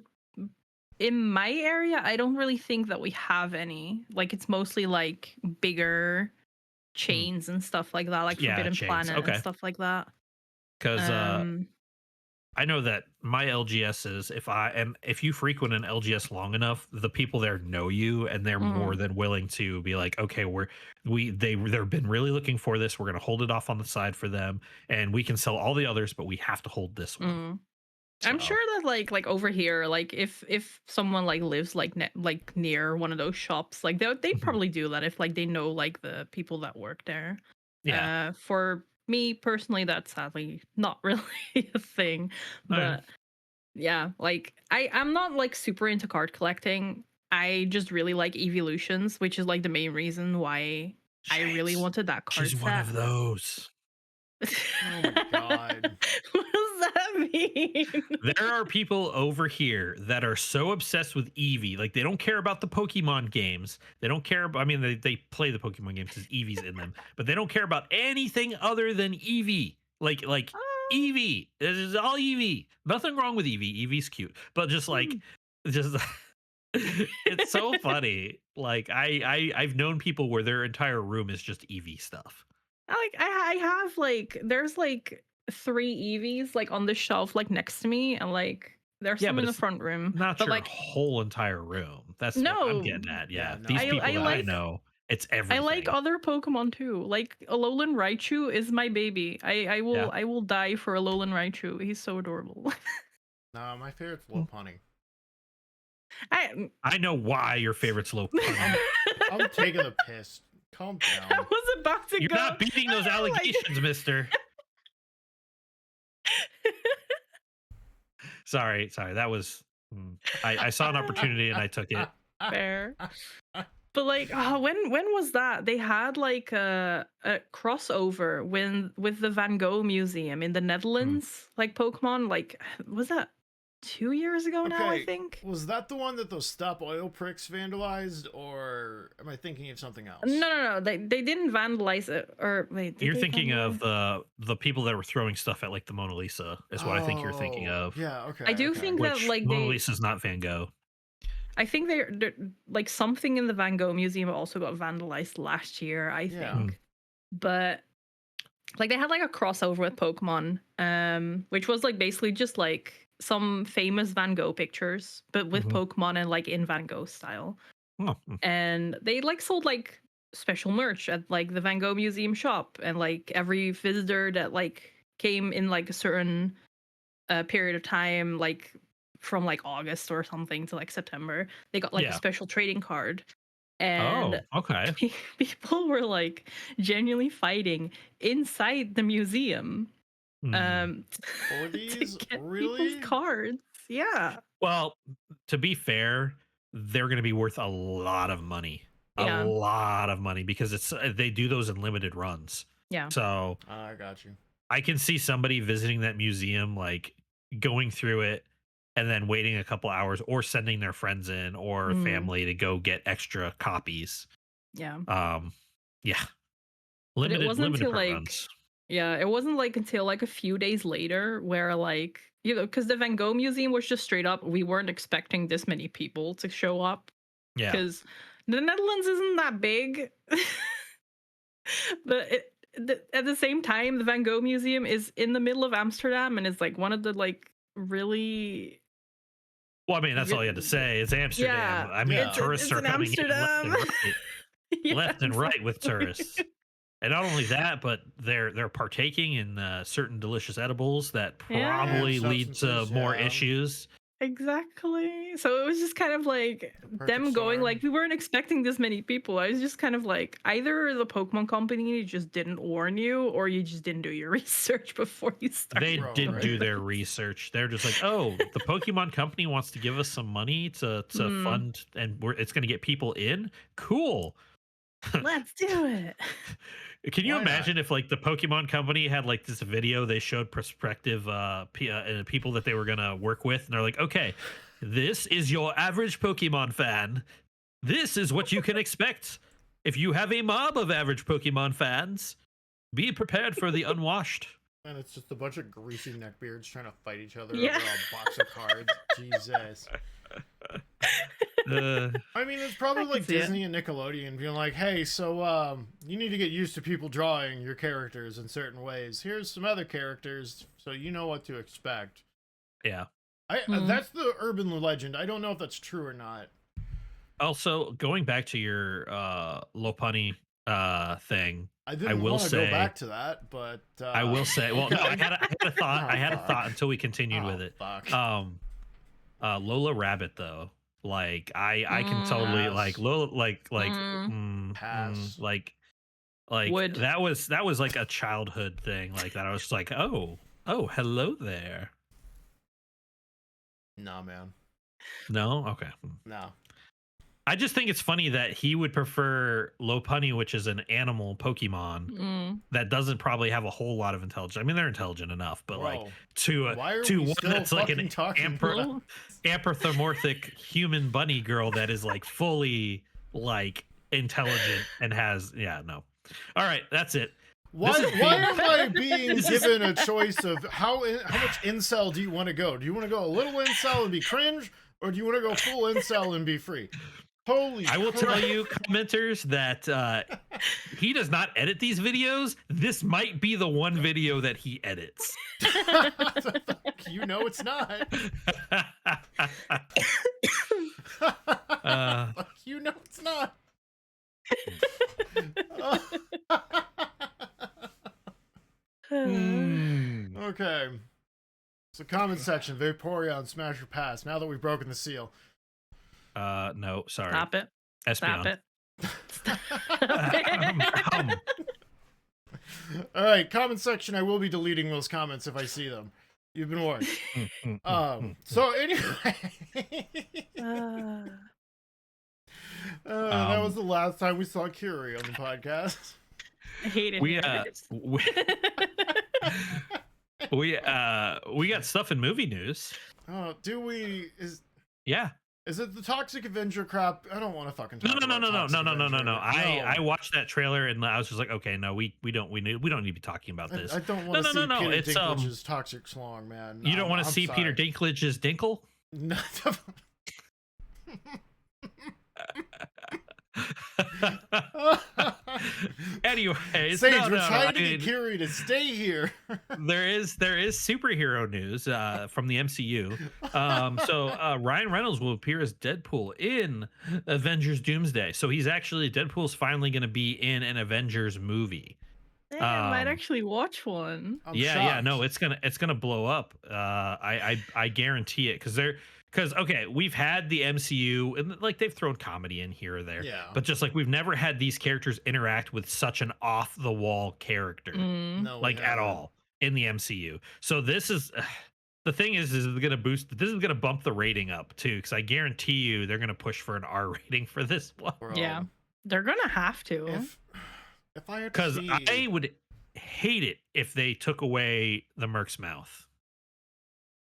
in my area, I don't really think that we have any. Like it's mostly like bigger chains and stuff like that, like Yeah, Forbidden chains. Planet and Okay, stuff like that. because Um, I know that my LGSs, if you frequent an LGS long enough, the people there know you, and they're more mm, than willing to be like, okay, they've been really looking for this. We're gonna hold it off on the side for them, and we can sell all the others, but we have to hold this one. mm. I'm So sure that like over here, like if someone like lives like like near one of those shops, like they'd mhm. probably do that if like they know like the people that work there. Yeah. For me personally, that's sadly not really a thing. Okay. But yeah, like I'm not like super into card collecting. I just really like evolutions, which is like the main reason why I really Shades. wanted that card She's one set. of those. Oh my god. What does that mean? There are people over here that are so obsessed with Eevee, like they don't care about the Pokemon games. They don't care about, I mean, they play the Pokemon games because Eevee's in them, but they don't care about anything other than Eevee. Like Eevee. This is all Eevee. Nothing wrong with Eevee. Eevee's cute, but just it's so funny. Like I've known people where their entire room is just Eevee stuff. I have like there's like 3 EVs like on the shelf like next to me, and like there's Yeah, some but in the it's front room. not But your like whole entire room. That's what I'm no, getting at. Yeah, Yeah. no. These people I that I like know, it's I like everything. other Pokemon too. Like Alolan Raichu is my baby. Yeah. I will die for Alolan Raichu. He's so adorable. No, my favorite's Lopunny. I I know why your favorite's low punny. I'm taking the piss. Calm I down. was about to You're go. not beating those Like- allegations, mister. Sorry. That was I saw an opportunity and I took it. Fair. But like, when was that? They had like a crossover with the Van Gogh Museum in the Netherlands, like Pokemon. Like, was that 2 years ago now? I Okay, think. was that the one that those stop oil pricks vandalized, or am I thinking of something else? No. They didn't vandalize it, or wait. Did You're they thinking vandalize? of the people that were throwing stuff at like the Mona Lisa is what I think you're thinking Oh, of. yeah, okay. I do okay. think that Which like Mona Lisa's not Van Gogh. I think they're like something in the Van Gogh Museum also got vandalized last year. I Yeah. think, but like they had like a crossover with Pokemon, which was like basically just like some famous Van Gogh pictures, but with Mhm. Pokemon and like in Van Gogh style. Oh, And they like sold like special merch at like the Van Gogh Museum shop, and like every visitor that like came in like a certain period of time, like from like August or something to like September, they got like a yeah. special trading card. Oh, And okay. people were like genuinely fighting inside the museum Hmm. For to these? get Really? people's cards. Yeah. Well, to be fair, they're going to be worth a lot of money. A Yeah. lot of money because it's they do those in limited runs. Yeah. So I got you. I can see somebody visiting that museum, like going through it and then waiting a couple hours or sending their friends in or Mm. family to go get extra copies. Yeah. Yeah. But it wasn't Limited until print like runs. yeah, it wasn't like until like a few days later where like because the Van Gogh Museum was just straight up, we weren't expecting this many people to show up Yeah. because the Netherlands isn't that big. But at the same time, the Van Gogh Museum is in the middle of Amsterdam and is like one of the like really. Well, I mean, that's all you had to say. It's Amsterdam. Yeah, I mean, it's- tourists it's are in coming in left and Amsterdam. right. Yeah, Left and right with exactly. tourists. And not only that, but they're partaking in certain delicious edibles that Yeah. probably And lead to substances, more yeah. issues. Exactly. So it was just kind of like Perfect them going storm. like we weren't expecting this many people. I was just kind of like either the Pokemon Company just didn't warn you or you just didn't do your research before you started. They Bro, did right? do their research. They're just like, oh, the Pokemon Company wants to give us some money to Mm. fund, and it's going to get people in. Cool. Let's do it. Can you Why not? imagine if like the Pokemon Company had like this video they showed prospective people that they were gonna work with, and they're like, okay, this is your average Pokemon fan. This is what you can expect if you have a mob of average Pokemon fans. Be prepared for the unwashed. And it's just a bunch of greasy neckbeards trying to fight each other Yeah. over a box of cards. Jesus. I mean, it's probably I can like see it. Disney and Nickelodeon being like, hey, so you need to get used to people drawing your characters in certain ways. Here's some other characters so you know what to expect. Yeah. That's the urban legend. I don't know if that's true or not. Also, going back to your Lopunny thing, I didn't will want to say- go back to that, but I will say, well, no, I had a thought. I had a fuck. thought until we continued with it. Fuck. Lola Rabbit though, like I can totally Pass. like Lola Pass. like Would. that was like a childhood thing like that. I was just like, oh hello there. Nah, man. No, okay. No. I just think it's funny that he would prefer Lopunny, which is an animal Pokemon that doesn't probably have a whole lot of intelligence. I mean, they're intelligent enough, but like Bro, to why are to we one still that's like an fucking talking Well, anthropomorphic human bunny girl that is like fully like intelligent and has no. All right, that's it. Why This is am I being given a choice of how much incel do you want to go? Do you want to go a little incel and be cringe, or do you want to go full incel and be free? Holy I will crap. tell you, commenters, that he does not edit these videos. This might be the one video that he edits. You know it's not. You know it's not. Okay. So comment section, Vaporeon, Smash or Pass. Now that we've broken the seal. No, sorry. Stop it. Stop Espeon. it. Stop Um, All right, comment section. I will be deleting those comments if I see them. You've been warned. So anyway, that was the last time we saw Kirari on the podcast. I hate it. we got stuff in movie news. Oh, do we? Yeah. Is it the Toxic Avenger crap? I don't want to fucking talk No. about Toxic Avenger. I watched that trailer and I was just like, okay, no, we don't need to be talking about this. I don't want to see Peter It's Dinklage's Toxic Schlong, man. You don't want to I'm see sorry. Peter Dinklage's Dinkle? No. Anyway, Sage, we're trying to get Kirari to stay here. there is superhero news from the MCU. So Ryan Reynolds will appear as Deadpool in Avengers Doomsday. So he's actually Deadpool's finally going to be in an Avengers movie. Damn, I might actually watch one. I'm yeah, shocked. no, it's gonna blow up. I guarantee it because okay, we've had the MCU and like they've thrown comedy in here or there, Yeah. but just like we've never had these characters interact with such an off the wall character No, we like at haven't. all in the MCU. So this is the thing is gonna this is gonna bump the rating up too because I guarantee you they're gonna push for an R rating for this one. Bro, Yeah. They're gonna have to. If I had to Because see... I would hate it if they took away the Merc's mouth.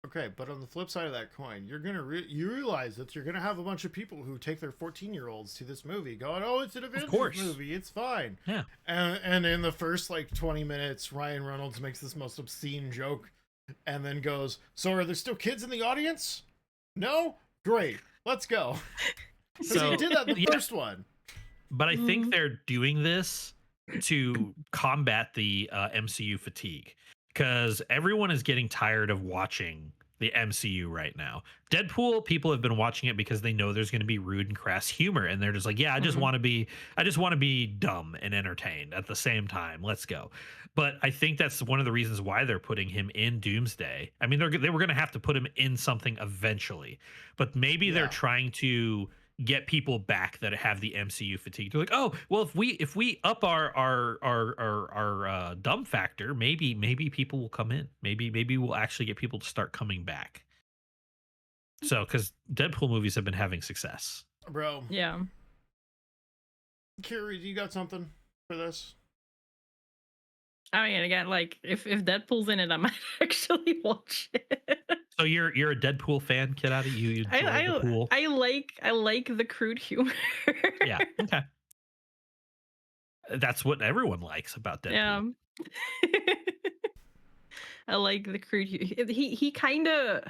Okay, but on the flip side of that coin, you're gonna you realize that you're gonna have a bunch of people who take their 14-year-olds to this movie, going, "Oh, it's an Avengers course. movie, it's fine." Yeah. And in the first like 20 minutes, Ryan Reynolds makes this most obscene joke, and then goes, "So are there still kids in the audience? No, great, let's go." Because So he did that in the yeah. first one. But I think they're doing this to combat the MCU fatigue because everyone is getting tired of watching the the MCU right now. Deadpool, people have been watching it because they know there's going to be rude and crass humor, and they're just like, yeah, I just Mhm. want to be dumb and entertained at the same time. Let's go. But I think that's one of the reasons why they're putting him in Doomsday. I mean, they were going to have to put him in something eventually, but maybe they're Yeah. trying to get people back that have the MCU fatigue. They're like, oh, well, if we up our dumb factor, maybe people will come in. Maybe we'll actually get people to start coming back. So, because Deadpool movies have been having success. Bro, Yeah. Kirari, you got something for this? I mean, again, like if Deadpool's in it, I might actually watch it. So you're a Deadpool fan, kid out of you enjoy the pool. I like the crude humor. Yeah. Okay. That's what everyone likes about Deadpool. Yeah. I like the crude. He kind of.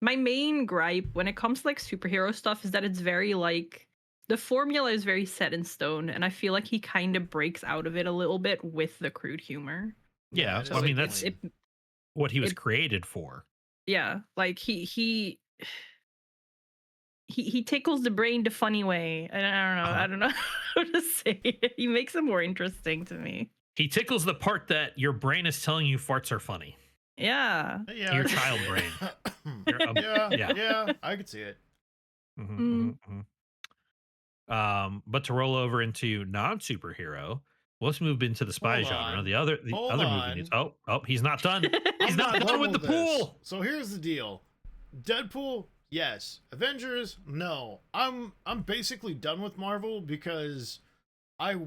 My main gripe when it comes to like superhero stuff is that it's very like the formula is very set in stone, and I feel like he kind of breaks out of it a little bit with the crude humor. Yeah, it well, I is mean, like that's it, what he was it- created for. yeah, like he tickles the brain the funny way, and I don't know how to say it. He makes it more interesting to me. He tickles the part that your brain is telling you farts are funny. Yeah. Yeah, Your I could- child brain. yeah, yeah. I could see it. But to roll over into non-superhero, let's move into the spy Hold genre. on. The other Hold movie on. news. Oh, he's not done. He's I'm not done with the this. pool. So here's the deal. Deadpool, yes. Avengers, no. I'm basically done with Marvel because I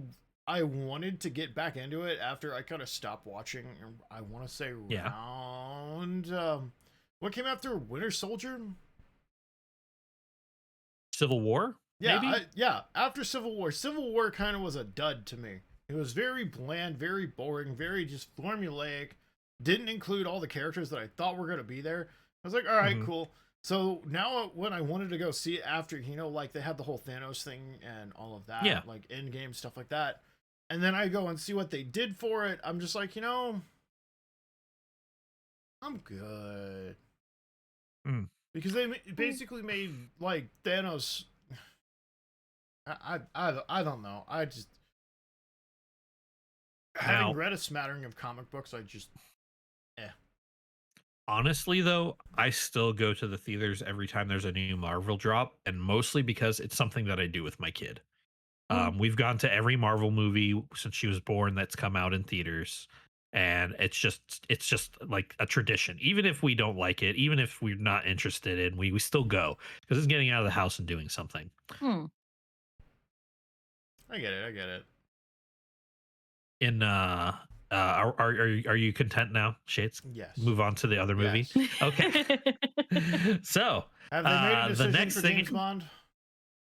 wanted to get back into it after I kind of stopped watching. I want to say Yeah. around what came after Winter Soldier? Civil War? Yeah, Maybe? after Civil War. Civil War kind of was a dud to me. It was very bland, very boring, very just formulaic. Didn't include all the characters that I thought were going to be there. I was like, all right, cool. So now when I wanted to go see it after, like they had the whole Thanos thing and all of that, Yeah. like in-game stuff like that. And then I go and see what they did for it. I'm just like, I'm good. Because they basically made like Thanos. I don't know. I just having read a smattering of comic books, I just Honestly, though, I still go to the theaters every time there's a new Marvel drop, and mostly because it's something that I do with my kid. We've gone to every Marvel movie since she was born that's come out in theaters, and it's just like a tradition. Even if we don't like it, even if we're not interested in, we still go because it's getting out of the house and doing something. I get it. In are you content now, Shades? Yes. Move on to the other movie. Yes. Okay. So Have they made a decision the next for thing, James Bond?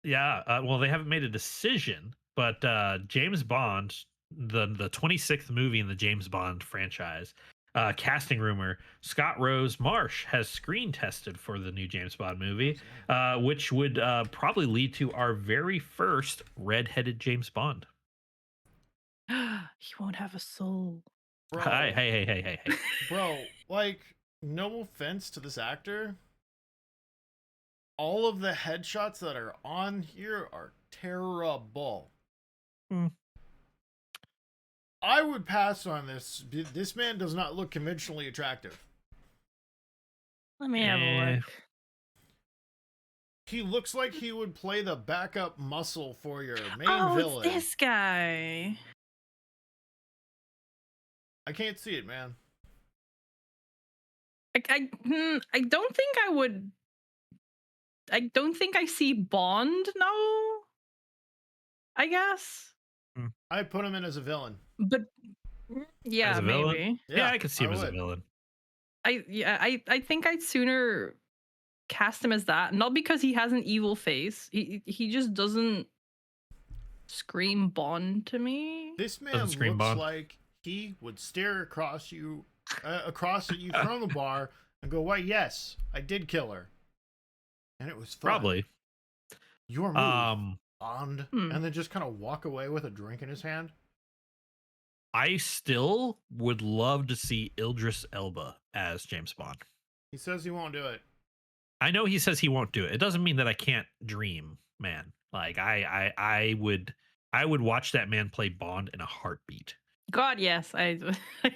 yeah. Well, they haven't made a decision, but James Bond, the 26th movie in the James Bond franchise, casting rumor: Scott Rose Marsh has screen tested for the new James Bond movie, which would probably lead to our very first red-headed James Bond. He won't have a soul. Bro, Hey. bro, like, no offense to this actor. All of the headshots that are on here are terrible. I would pass on this. This man does not look conventionally attractive. Let me have a look. He looks like he would play the backup muscle for your main villain. It's this guy. I can't see it, man. I don't think I would. I don't think I see Bond. No. I guess. I put him in as a villain. But yeah, As a villain? maybe. Yeah, I could see him as a would. villain. I think I'd sooner cast him as that, not because he has an evil face. He just doesn't scream Bond to me. This man Doesn't scream looks Bond. like he would stare across at you from the bar and go, "Why, yes, I did kill her," and it was fun. Probably. Your move, Bond, Hmm. and then just kind of walk away with a drink in his hand. I still would love to see Idris Elba as James Bond. He says he won't do it. I know he says he won't do it. It doesn't mean that I can't dream, man. Like I would watch that man play Bond in a heartbeat. God, yes. I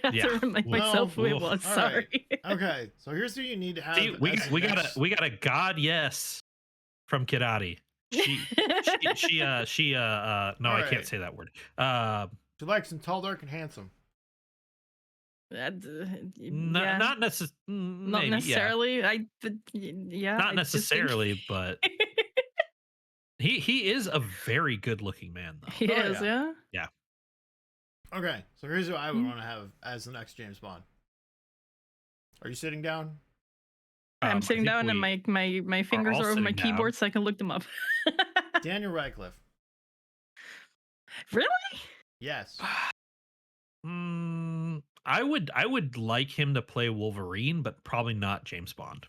have Yeah. to remind Well, myself who it well, was. all Sorry. Okay, so here's who you need to have. See, we as got next- a God yes from Kirari. She no, I Alright. can't say that word. She likes him tall, dark, and handsome. Yeah. Not necessarily. Not necessarily. Yeah. Not I just think- necessarily, but he is a very good looking man though. He Oh, is, yeah. Okay, so here's who I would want to have as the next James Bond. Are you sitting down? I'm I sitting think down and my fingers all are over my sitting down. keyboard so I can look them up. Daniel Radcliffe. Really? Yes. I would like him to play Wolverine, but probably not James Bond.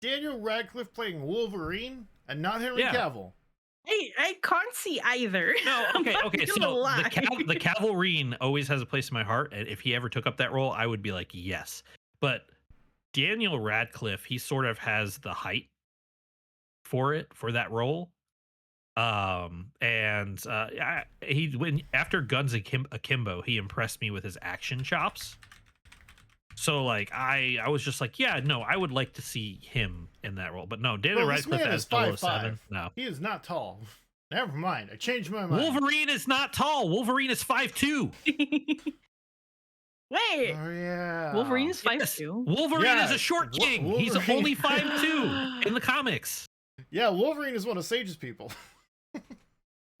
Daniel Radcliffe playing Wolverine and not Henry Yeah. Cavill. Hey, I can't see either. No, okay. I'm not So gonna lie. the Cavalrine always has a place in my heart, and if he ever took up that role, I would be like, yes. But Daniel Radcliffe, he sort of has the height for that role. He when after Guns Akimbo, he impressed me with his action chops. So like I was just like, yeah, no, I would like to see him in that role. But no, Daniel Well, this Radcliffe man as is 5'5". 007. No. He is not tall. Never mind. I changed my mind. Wolverine is not tall. Wolverine is 5'2". Wait, Oh yeah. Wolverine's Yes. 5'2". Wolverine is Yeah, a short king. He's Wolverine- only 5'2" in the comics. Yeah, Wolverine is one of Sage's people.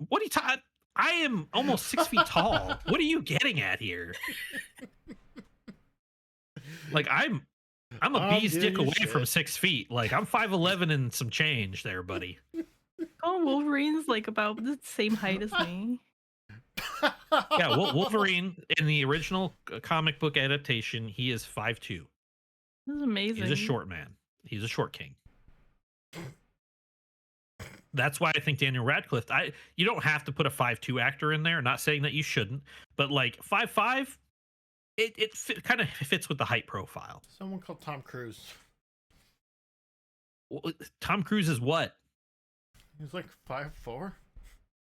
What are you talking? I am almost 6 feet tall. What are you getting at here? Like I'm a I'm bee's giving dick you away from shit. 6 feet. Like I'm 5'11" and some change there, buddy. Oh, Wolverine's like about the same height as me. Yeah, Wolverine in the original comic book adaptation, he is 5'2". This is amazing. He's a short man. He's a short king. That's why I think Daniel Radcliffe. You don't have to put a 5'2" actor in there. Not saying that you shouldn't, but like 5'5", it kind of fits with the height profile. Someone called Tom Cruise. Well, Tom Cruise is what? He's like 5'4".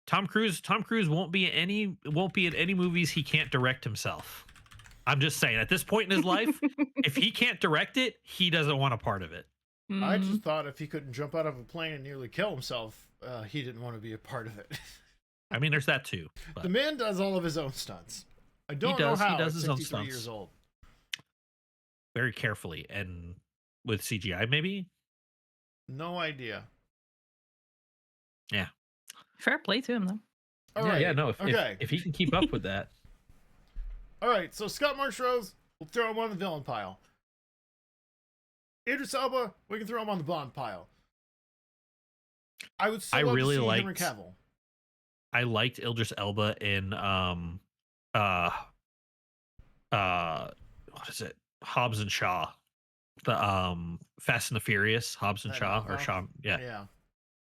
Tom Cruise won't be in any movies he can't direct himself. I'm just saying, at this point in his life, if he can't direct it, he doesn't want a part of it. I Mm. just thought if he couldn't jump out of a plane and nearly kill himself, he didn't want to be a part of it. I mean, there's that too. The But man does all of his own stunts. I don't know does- he how. does at his own 63 stunts. years old. very carefully and with CGI, maybe. No idea. Fair play to him though. All right. No. Okay. If he can keep up with that, All right. So Scott Marshall, we'll throw him on the villain pile. Idris Elba, we can throw him on the Bond pile. I would still I love really to see Henry liked- Cavill. I liked Idris Elba in what is it? Hobbs and Shaw, the Fast and the Furious, Hobbs and That Shaw or knockoff? Shaw, yeah. Yeah.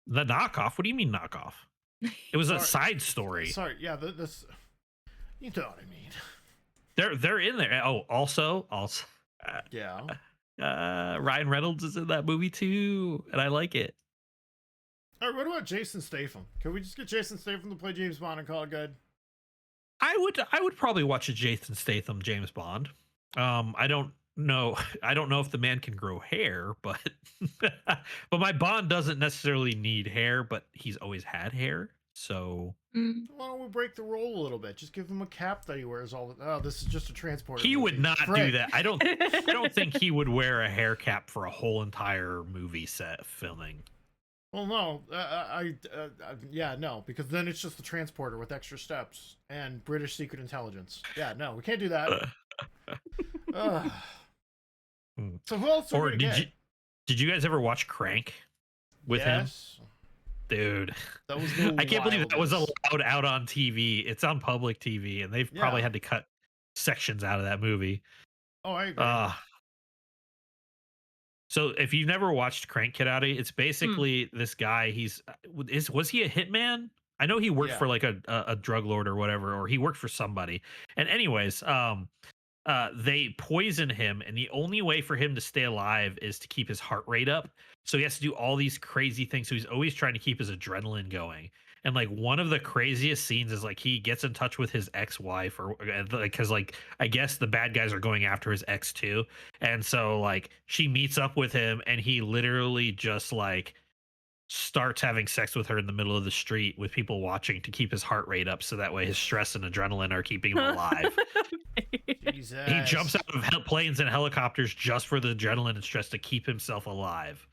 The knockoff. What do you mean knockoff? It was a Sorry. side story. Sorry. Yeah. This. You know what I mean. They're in there. Oh, also, Yeah. Ryan Reynolds is in that movie too, and I like it. All right. What about Jason Statham? Can we just get Jason Statham to play James Bond and call it good? I would probably watch a Jason Statham James Bond. I don't know if the man can grow hair, but but my Bond doesn't necessarily need hair, but he's always had hair. So Mm. Why don't we break the role a little bit? Just give him a cap that he wears all the. Oh, this is just a transporter. he would movie. not do Frick. that. I don't think he would wear a hair cap for a whole entire movie set filming. Well, no, yeah, no, because then it's just the transporter with extra steps and British secret intelligence. Yeah, no, we can't do that. Ugh. Hmm. So who else are Or we gonna get? did you guys ever watch Crank with him? Yes, Dude, that was the I can't believe that was wildest. allowed out on TV. It's on public TV, and they've probably Yeah. had to cut sections out of that movie. Oh, I agree. So if you've never watched Crank Kirari, it's basically this guy. Was he a hitman? I know he worked Yeah. for like a drug lord or whatever, or he worked for somebody. And anyways, they poison him, and the only way for him to stay alive is to keep his heart rate up. So he has to do all these crazy things. So he's always trying to keep his adrenaline going. And like one of the craziest scenes is like he gets in touch with his ex-wife, or because like I guess the bad guys are going after his ex too. And so like she meets up with him, and he literally just like starts having sex with her in the middle of the street with people watching to keep his heart rate up, so that way his stress and adrenaline are keeping him alive. Jesus. He jumps out of planes and helicopters just for the adrenaline and stress to keep himself alive.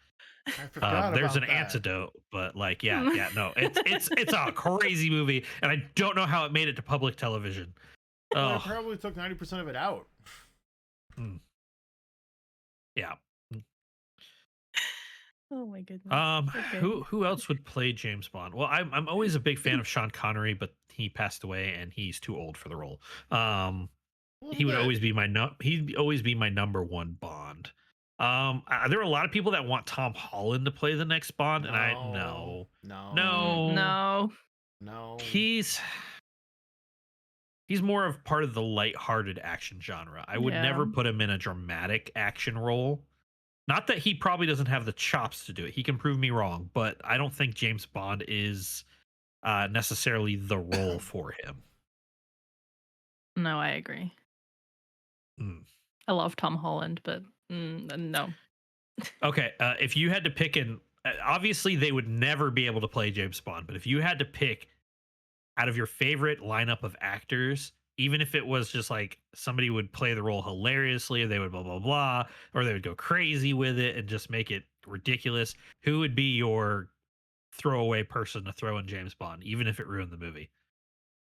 I forgot There's about an that. antidote, but like, yeah, no, it's a crazy movie, and I don't know how it made it to public television. Well, Oh, I probably took 90% of it out. yeah. Oh my goodness. Okay. Who else would play James Bond? Well, I'm always a big fan of Sean Connery, but he passed away and he's too old for the role. He would always be he'd always be my number one Bond. There are a lot of people that want Tom Holland to play the next Bond, and I no. He's more of part of the lighthearted action genre. I would never put him in a dramatic action role. Not that he probably doesn't have the chops to do it. He can prove me wrong, but I don't think James Bond is necessarily the role for him. No, I agree. I love Tom Holland, but no. Okay, if you had to pick obviously they would never be able to play James Bond, but if you had to pick out of your favorite lineup of actors, even if it was just like somebody would play the role hilariously, or they would blah blah blah, or they would go crazy with it and just make it ridiculous, who would be your throwaway person to throw in James Bond, even if it ruined the movie?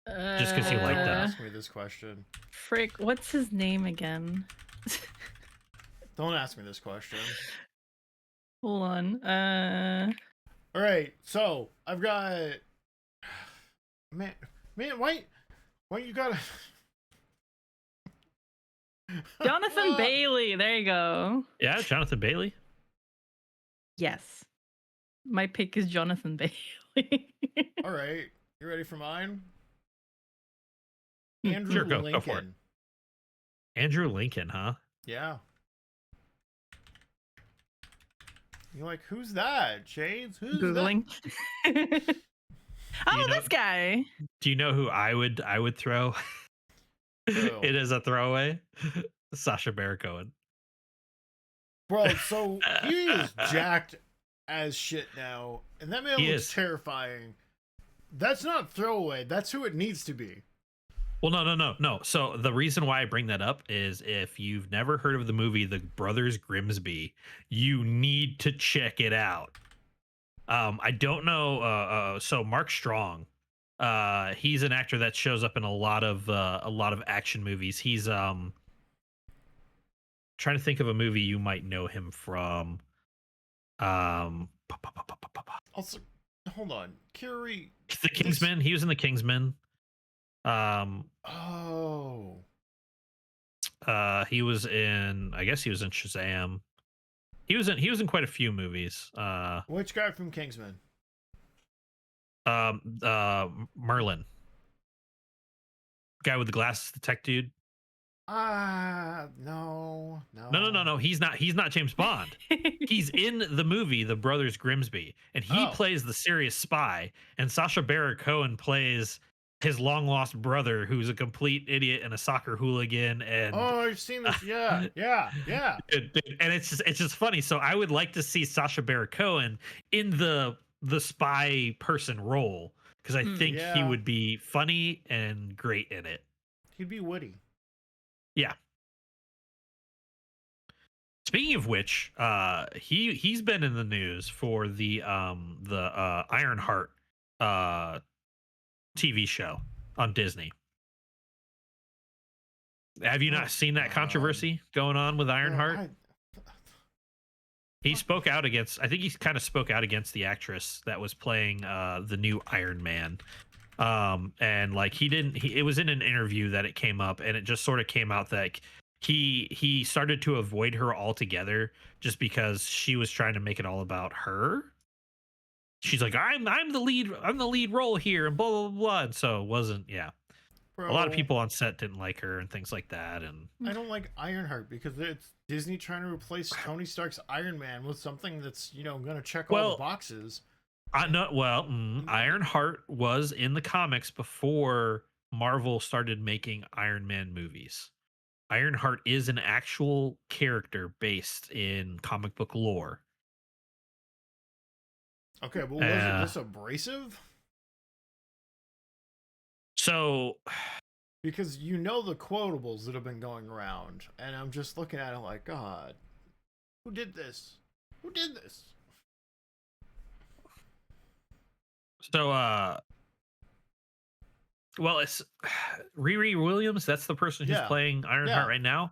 Just because you like that. Ask me this question. Frick, what's his name again? Don't ask me this question. Hold on. All right, so I've got man, why you gotta Jonathan Bailey. There you go. Yeah, Jonathan Bailey. Yes, my pick is Jonathan Bailey. All right, you ready for mine? Andrew Sure, Lincoln. go for it. Andrew Lincoln, huh? Yeah. You're like, who's that? Shades? Who's Googling. Oh, this guy. Do you know who I would throw? Who? It is a throwaway. Sacha Baron Cohen. Bro, so he is jacked as shit now, and that man looks terrifying. That's not throwaway. That's who it needs to be. Well, no. So the reason why I bring that up is if you've never heard of the movie The Brothers Grimsby, you need to check it out. I don't know. So Mark Strong, he's an actor that shows up in a lot of action movies. He's trying to think of a movie you might know him from. Also, hold on, Kirari. The Kingsman. He was in The Kingsman. He was in. I guess he was in Shazam. He was in quite a few movies. Which guy from Kingsman? Merlin. Guy with the glasses, the tech dude. No. He's not James Bond. He's in the movie The Brothers Grimsby, and he plays the serious spy, and Sacha Baron Cohen plays his long lost brother, who's a complete idiot and a soccer hooligan. And I've seen this. Yeah. And it's just funny. So I would like to see Sacha Baron Cohen in the spy person role, because I think he would be funny and great in it. He'd be witty. Yeah. Speaking of which, he's been in the news for the Ironheart TV show on Disney. Have you not seen that controversy going on with Ironheart? He spoke out against. I think he kind of spoke out against the actress that was playing the new Iron Man. And like it was in an interview that it came up, and it just sort of came out that he started to avoid her altogether just because she was trying to make it all about her. She's like, I'm the lead role here, and blah blah blah. And so it wasn't. Yeah. Bro, a lot of people on set didn't like her and things like that. And I don't like Ironheart because it's Disney trying to replace Tony Stark's Iron Man with something that's, you know, going to check all the boxes. I know. Well, Ironheart was in the comics before Marvel started making Iron Man movies. Ironheart is an actual character based in comic book lore. Okay, well, wasn't this abrasive? So, because you know the quotables that have been going around, and I'm just looking at it like, God, who did this? Who did this? So, well, it's Riri Williams. That's the person who's playing Ironheart right now.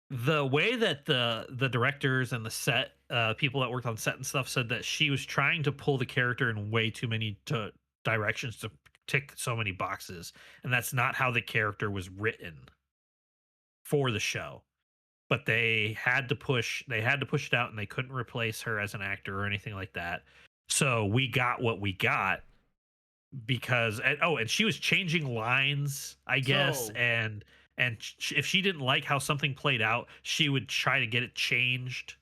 The way that the directors and the set people that worked on set and stuff said that she was trying to pull the character in way too many directions to tick so many boxes, and that's not how the character was written for the show. But they had to push it out, and they couldn't replace her as an actor or anything like that. So we got what we got because and she was changing lines, I guess, and if she didn't like how something played out, she would try to get it changed.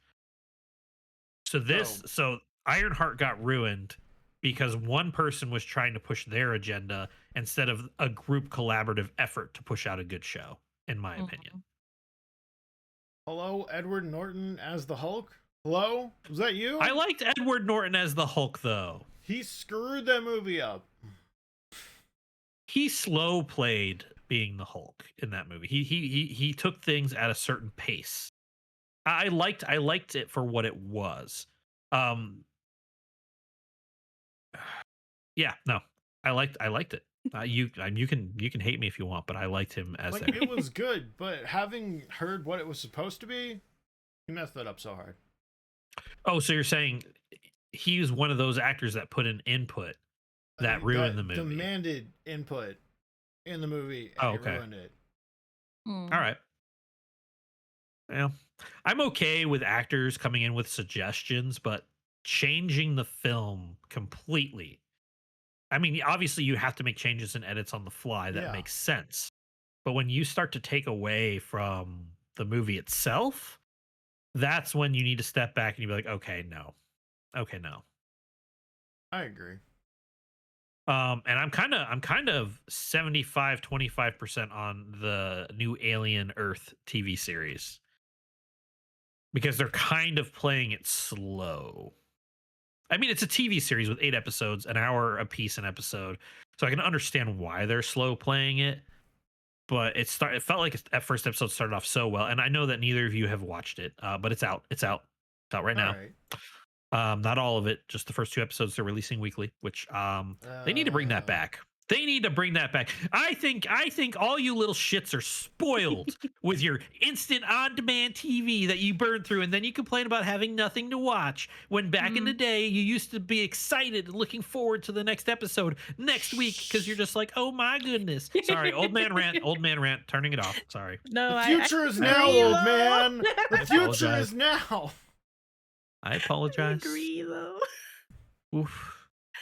So Ironheart got ruined because one person was trying to push their agenda instead of a group collaborative effort to push out a good show, in my opinion. Hello, Edward Norton as the Hulk? Hello? Was that you? I liked Edward Norton as the Hulk, though. He screwed that movie up. He slow played being the Hulk in that movie. He took things at a certain pace. I liked it for what it was. Yeah, no, I liked it. You can hate me if you want, but I liked him as like, it was good. But having heard what it was supposed to be, he messed that up so hard. Oh, so you're saying he was one of those actors that put an input that ruined the movie? Demanded input in the movie, and it ruined it. All right. Well, I'm okay with actors coming in with suggestions, but changing the film completely. I mean, obviously you have to make changes and edits on the fly. That makes sense. But when you start to take away from the movie itself, that's when you need to step back and you be like, okay, no. I agree. And I'm kind of 75-25% on the new Alien Earth TV series because they're kind of playing it slow. I mean, it's a TV series with 8 episodes, an hour a piece an episode, so I can understand why they're slow playing it. But it felt like that first episode started off so well, and I know that neither of you have watched it, but it's out right now. Not all of it, just the first 2 episodes they're releasing weekly, which they need to bring that back. They need to bring that back. I think all you little shits are spoiled with your instant on-demand TV that you burn through, and then you complain about having nothing to watch. When back in the day, you used to be excited and looking forward to the next episode next week because you're just like, oh my goodness. Sorry, old man rant. Turning it off. Sorry. No, the future is now, old man. The future is now. I apologize. I agree, though. Oof.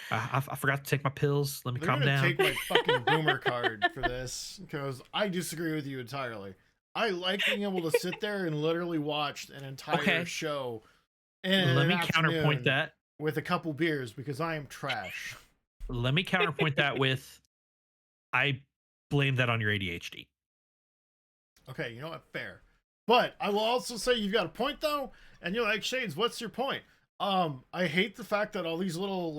I forgot to take my pills. Let me calm down. Take my fucking boomer card for this because I disagree with you entirely. I like being able to sit there and literally watch an entire show. And let me counterpoint that with a couple beers because I am trash. Let me counterpoint that with I blame that on your ADHD. Okay, you know what? Fair. But I will also say you've got a point though, and you're like, Shades, what's your point? I hate the fact that all these little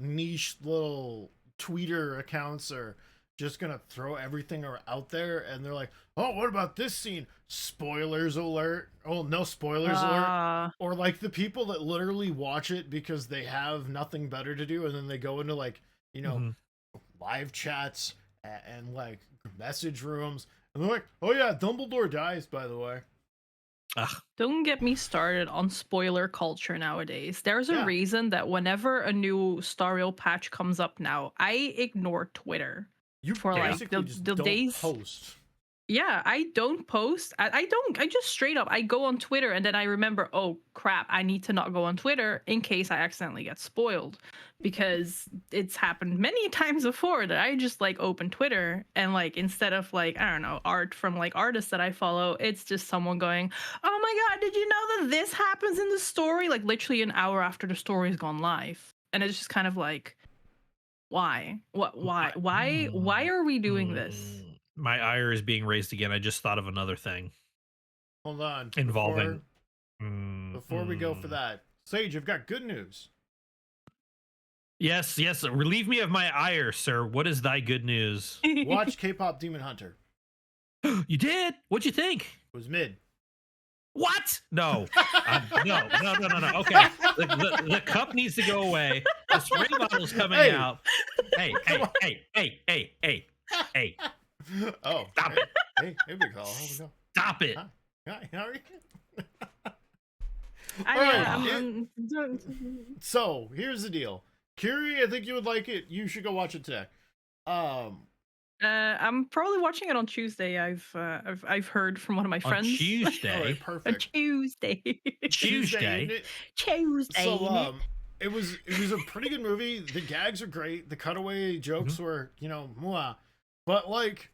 niche little tweeter accounts are just gonna throw everything out there, and they're like, oh, what about this scene? Spoilers alert. Oh, no spoilers alert. Or like the people that literally watch it because they have nothing better to do, and then they go into live chats and like message rooms, and they're like, oh yeah, Dumbledore dies, by the way. Ugh. Don't get me started on spoiler culture nowadays. There's a reason that whenever a new Star Rail patch comes up now, I ignore Twitter. You for like the don't days. post. Yeah, I don't post. I don't. I just straight up. I go on Twitter and then I remember, oh crap, I need to not go on Twitter in case I accidentally get spoiled, because it's happened many times before that I just like open Twitter and like instead of like I don't know art from like artists that I follow, it's just someone going, oh my god, did you know that this happens in the story? Like literally an hour after the story's gone live, and it's just kind of like, why? What? Why? Why are we doing this? My ire is being raised again. I just thought of another thing Hold on. involving. Before we go for that, Sage, I've got good news. Yes, yes. Relieve me of my ire, sir. What is thy good news? Watch Kpop Demon Hunter. You did? What'd you think? It was mid. What? No. No. Okay. The cup needs to go away. The spray bottle's coming Hey. out. Hey. Oh, Stop hey, it. Hey, here we go. Here we go. Stop it. Hi, how are you? So here's the deal, Kirari. I think you would like it. You should go watch it today. I'm probably watching it on Tuesday. I've heard from one of my friends. On Tuesday. All right, On perfect. Tuesday. Tuesday. isn't it? Tuesday. So it was a pretty good movie. The gags are great. The cutaway jokes were, mwah. But like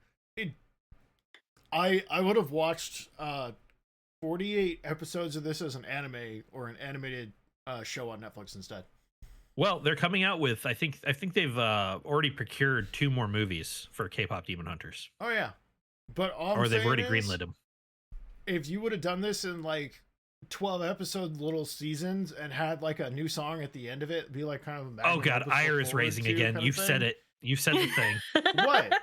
I would have watched 48 episodes of this as an anime or an animated show on Netflix instead. Well, they're coming out with. I think they've already procured 2 more movies for Kpop Demon Hunters, Oh yeah, but all or I'm they've saying already is, greenlit them. if you would have done this in like 12 episode little seasons and had like a new song at the end of it, it'd be like kind of a Oh magnum god, opus to ire look is forward raising to again. kind of You've thing. said it. You've said the thing. What?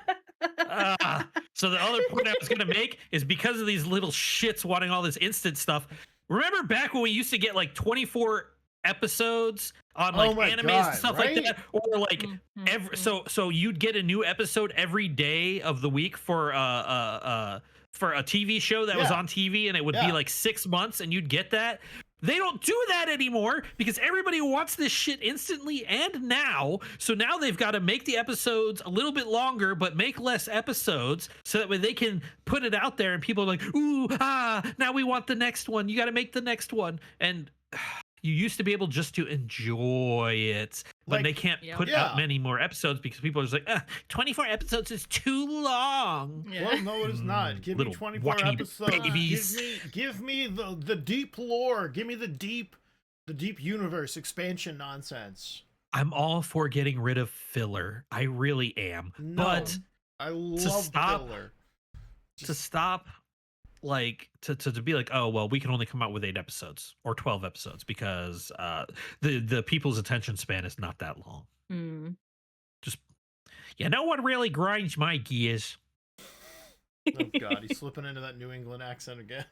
So the other point I was going to make is because of these little shits wanting all this instant stuff. Remember back when we used to get like 24 episodes on like my animes God, and stuff right? like that, or like every so you'd get a new episode every day of the week for a TV show that was Yeah. on TV, and it would be like 6 months, and you'd get that. They don't do that anymore because everybody wants this shit instantly and now. So now they've got to make the episodes a little bit longer, but make less episodes so that way they can put it out there and people are like, ooh, now we want the next one. You got to make the next one. And you used to be able just to enjoy it, but Like, they can't put out many more episodes because people are just like, 24 episodes is too long. Yeah. Well, no, it's not. Give me Little 24 whiny episodes. babies. Give me the deep lore. Give me the deep universe expansion nonsense. I'm all for getting rid of filler. I really am. No, But I love stop- filler. to stop, like to be like, oh well, we can only come out with 8 episodes or 12 episodes because the people's attention span is not that long. Mm. Just, you know what really grinds my gears? Oh god, he's slipping into that New England accent again.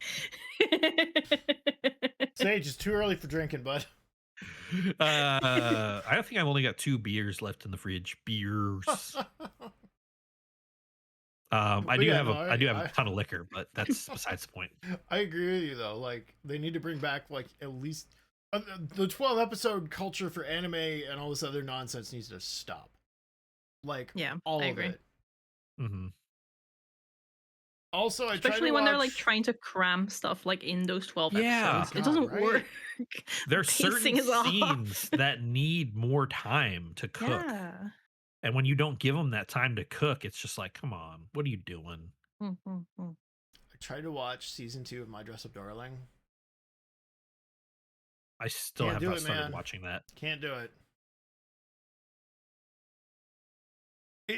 Sage, it's too early for drinking, bud. I don't think I've only got 2 beers left in the fridge. Beers. I do have a ton of liquor, but that's besides the point. I agree with you though. Like they need to bring back like at least the 12 episode culture for anime and all this other nonsense needs to stop. Like Yeah, all I of agree. it. Mm-hmm. Also, I Especially try to when they're like watch- trying to cram stuff like in those 12 Yeah. episodes. It God, doesn't right? work. There's Pacing certain is off. scenes that need more time to cook. Yeah. And when you don't give them that time to cook, it's just like, come on, what are you doing? I tried to watch season 2 of My Dress Up Darling. I still Can't have do not it, started man. watching that. Can't do it.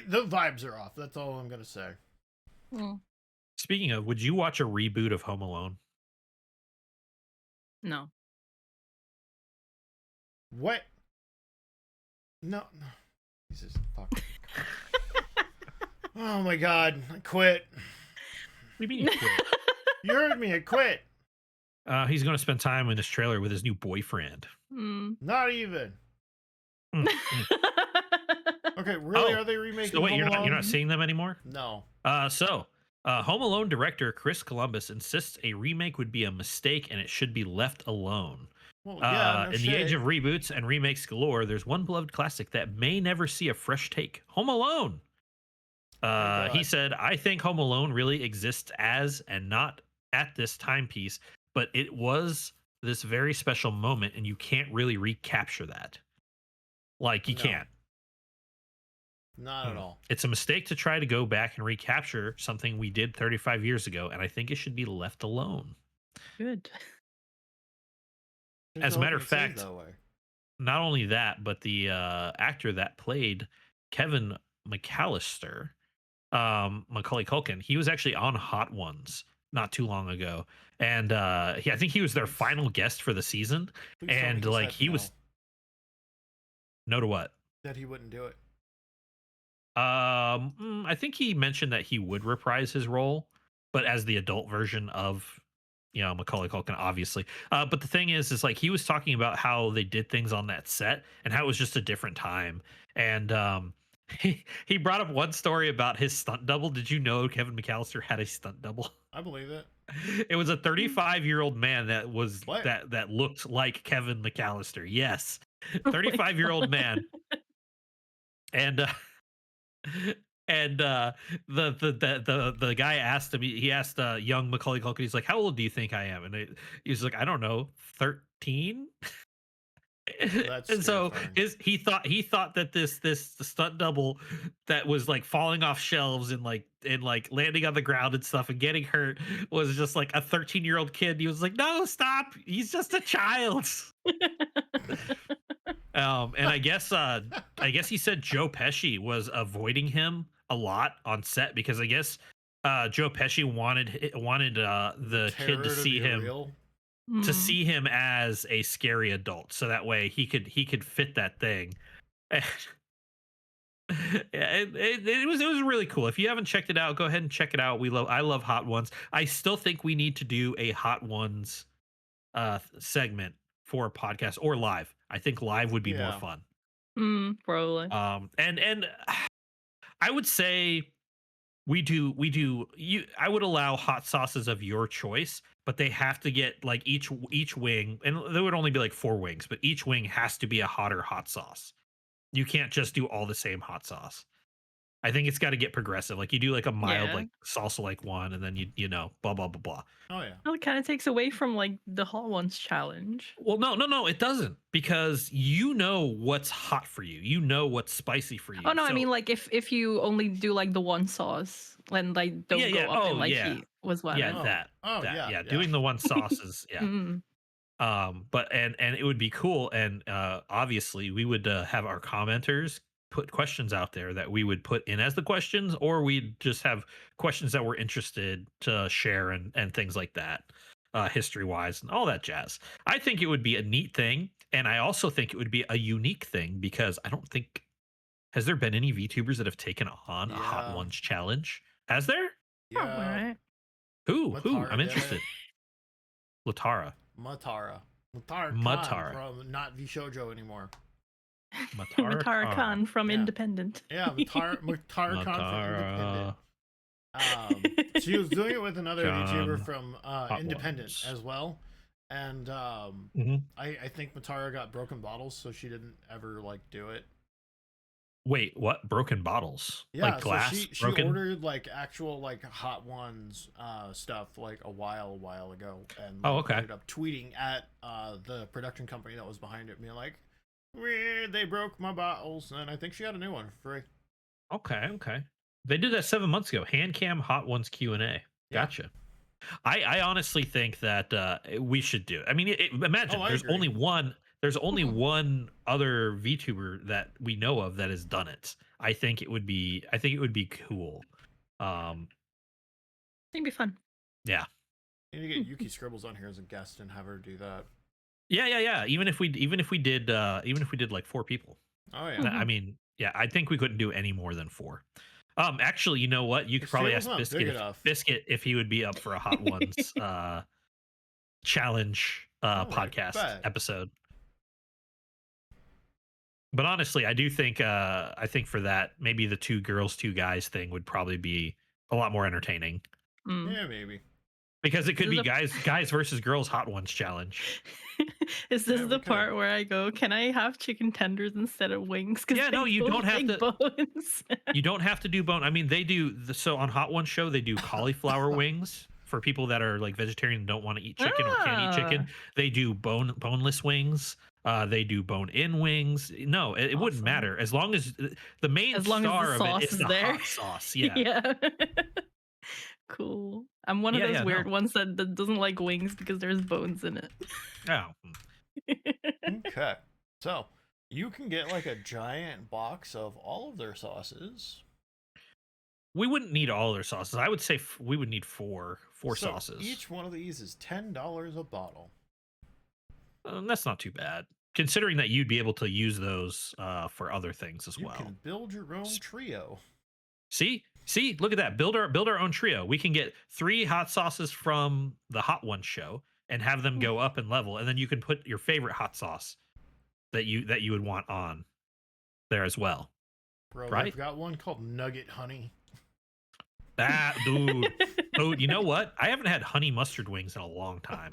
The vibes are off. That's all I'm gonna say. Speaking of, would you watch a reboot of Home Alone? No. What? No. Jesus fuck. Oh my god. I quit. What do you mean you quit? You heard me. I quit. He's going to spend time in his trailer with his new boyfriend. Mm. Not even. Mm, mm. Okay, really? Oh, Are they remaking So wait, Home you're Alone? not seeing them anymore? No. Home Alone director Chris Columbus insists a remake would be a mistake and it should be left alone. Well, yeah, no In shit. the age of reboots and remakes galore, there's one beloved classic that may never see a fresh take: Home Alone. go He ahead. said, "I think Home Alone really exists as and not at this timepiece, but it was this very special moment, and you can't really recapture that. Like you No. can't. Not at all. It's a mistake to try to go back and recapture something we did 35 years ago, and I think it should be left alone." Good. There's As a no matter opening of stage fact, that way. not only that, but the actor that played Kevin McAllister, Macaulay Culkin, he was actually on Hot Ones not too long ago, and I think he was their Please. final guest for the season. Please tell me And he like said he no, was no to what? that he wouldn't do it. I think he mentioned that he would reprise his role, but as the adult version of Macaulay Culkin, obviously. But the thing is like he was talking about how they did things on that set and how it was just a different time. And he brought up one story about his stunt double. Did you know Kevin McAllister had a stunt double? I believe it. It was a 35-year-old man that was What? that looked like Kevin McAllister. Yes, Oh my 35-year-old God. man. And and the guy asked him. He asked young Macaulay Culkin. He's like, "How old do you think I am?" And he was like, "I don't know, 13." That's And so terrifying. he thought that this stunt double that was like falling off shelves and like landing on the ground and stuff and getting hurt was just like a 13-year-old kid. He was like, "No, stop! He's just a child." And I guess he said Joe Pesci was avoiding him a lot on set because I guess Joe Pesci wanted the kid to Terror see be him real. Mm. as a scary adult, so that way he could fit that thing. Yeah, it was really cool. If you haven't checked it out, go ahead and check it out. I love Hot Ones. I still think we need to do a Hot Ones segment for a podcast or live. I think live would be more Yeah. fun. Probably. And I would say I would allow hot sauces of your choice, but they have to get like each wing, and there would only be like 4 wings, but each wing has to be a hotter hot sauce. You can't just do all the same hot sauce. I think it's got to get progressive. Like you do like a mild Yeah. like salsa like one, and then you know blah blah blah blah. Oh yeah. Well, it kind of takes away from like the Hot Ones challenge. Well, no, it doesn't, because you know what's hot for you. You know what's spicy for you. Oh no, I So- mean like if you only do like the one sauce and like don't Yeah. go up in Oh, like yeah. heat was what I Yeah, meant. Yeah. doing the one sauce is Mm. but and it would be cool, and obviously we would have our commenters put questions out there that we would put in as the questions, or we'd just have questions that we're interested to share and things like that, history wise and all that jazz. I think it would be a neat thing, and I also think it would be a unique thing because I don't think has there been any VTubers that have taken on a Hot Yeah. Ones challenge. Has there? Probably Yeah. right. Who? Matara I'm did interested. it. Latara. Matara. Matara Matara. Khan from not VShojo anymore. Matara Matara Khan. Khan from Yeah. Independent. Yeah, Matara Khan from Independent. She was doing it with another VTuber Khan. from Independent Ones. as well. And Mhm. I think Matara got broken bottles, so she didn't ever like do it. Wait, what? Broken bottles? Yeah, Like glass so she broken? ordered like actual like Hot Ones stuff like a while ago, and Oh, like, okay. ended up tweeting at the production company that was behind it, being like, "Weird, they broke my bottles," and I think she got a new one for free. Okay. They did that 7 months ago. Handcam Hot Ones Q&A. Yeah. Gotcha. I honestly think that we should do it. I mean, imagine I there's agree. only one. There's only one other VTuber that we know of that has done it. I think it would be cool. It'd be fun. Yeah. You need to get Yuki Scribbles on here as a guest and have her do that. Yeah. Even if we did like 4 people. Oh yeah. Mhm. I mean, yeah, I think we couldn't do any more than 4. Actually, you know what? You could This probably table's ask not Biscuit big enough. if he would be up for a Hot Ones challenge All right, podcast bet. episode. But honestly, I do think for that, maybe the 2 girls, 2 guys thing would probably be a lot more entertaining. Mm. Yeah, maybe. Because it could This be is guys versus girls hot ones challenge. Is this Yeah, we the could. part where I go, can I have chicken tenders instead of wings? Because Yeah, no, you don't have to. bones. You don't have to do bone. I mean, they do. So on Hot One Show, they do cauliflower wings for people that are like vegetarian and don't want to eat chicken or can't eat chicken. Ah, They do boneless wings. They do bone-in wings. No, it wouldn't awesome. matter as long as the main As long as star the of sauce it is is the there. hot sauce. Yeah, Yeah. Cool. I'm one of yeah, those yeah. weird No, ones that doesn't like wings because there's bones in oh, it. Okay. So you can get like a giant box of all of their sauces. we wouldn't need all their sauces. I would say we would need four So sauces. each one of these is $10 a bottle. That's not too bad, considering that you'd be able to use those for other things as You well. can build your own trio. See, look at that. Build our own trio. We can get 3 hot sauces from the Hot One show and have them go up in level, and then you can put your favorite hot sauce that you would want on there as well. Bro, Right? they've got one called Nugget Honey. That dude, you know what? I haven't had honey mustard wings in a long time.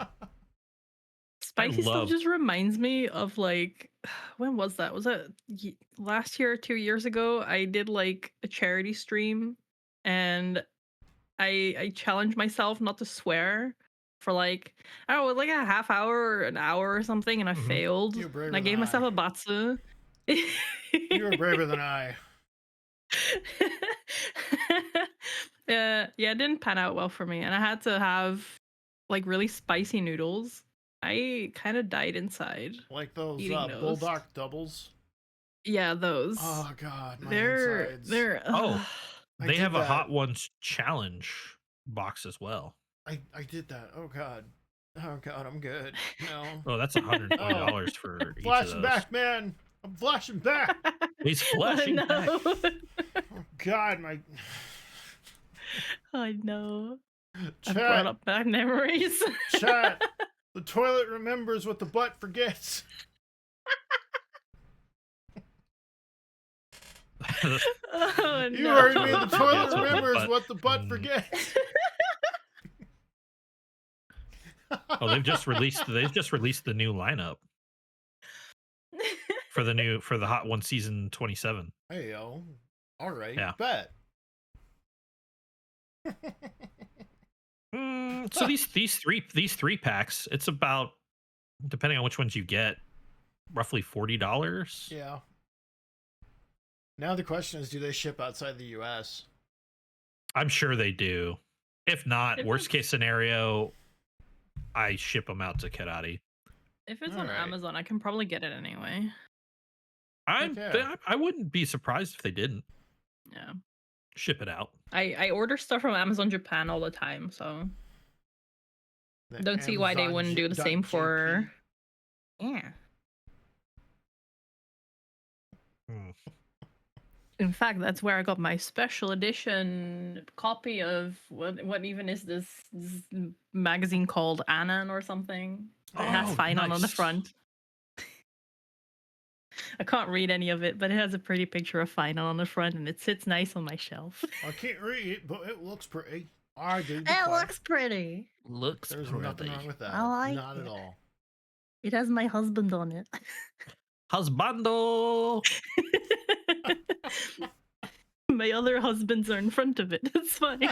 Spicy love- stuff just reminds me of like, when was that? Was that last year or 2 years ago? I did like a charity stream, and I challenged myself not to swear for like, I don't know, like a half hour or an hour or something, and I Mhm. failed. You're braver And I than gave myself I. a batsu. You were braver than I. Yeah, it didn't pan out well for me, and I had to have like really spicy noodles. I kind of died inside. Like those Eating those. bulldog doubles. Yeah, those. Oh god, my they're insides. they're. Oh. I They did have a that. Hot Ones challenge box as well. I did that. Oh god. Oh god, I'm good. No. Oh, that's $120 for each of Flashing those. back, man. I'm flashing back. He's flashing I back. know. Oh god, my I know. I brought chat. up bad memories. Chat. The toilet remembers what the butt forgets. Oh, You no. heard me. The Forgets toilet what the remembers butt- what the butt Mm. forgets. Oh, they've just released the new lineup for the Hot One season 27. Hey yo. All right. Yeah. Bet. So these three packs, it's about, depending on which ones you get, roughly $40. Yeah. Now the question is, do they ship outside the U.S.? I'm sure they do. If not, If worst it's- case scenario, I ship them out to Kirari. If it's on Alright. Amazon, I can probably get it anyway. yeah. I wouldn't be surprised if they didn't Yeah. ship it out. I order stuff from Amazon Japan all the time, so The don't see why they Amazon wouldn't do the same .jp. for. Yeah. Hmm. In fact, that's where I got my special edition copy of what even is this magazine called Anan or something. It has Oh, Finon on the nice. front. I can't read any of it, but it has a pretty picture of Finon on the front, and it sits nice on my shelf. I can't read it, but it looks pretty. I do. It declare. looks pretty. Looks There's pretty. nothing wrong with that. I like Not it. at all. It has my husband on it. Husbando. My other husbands are in front of it. It's fine.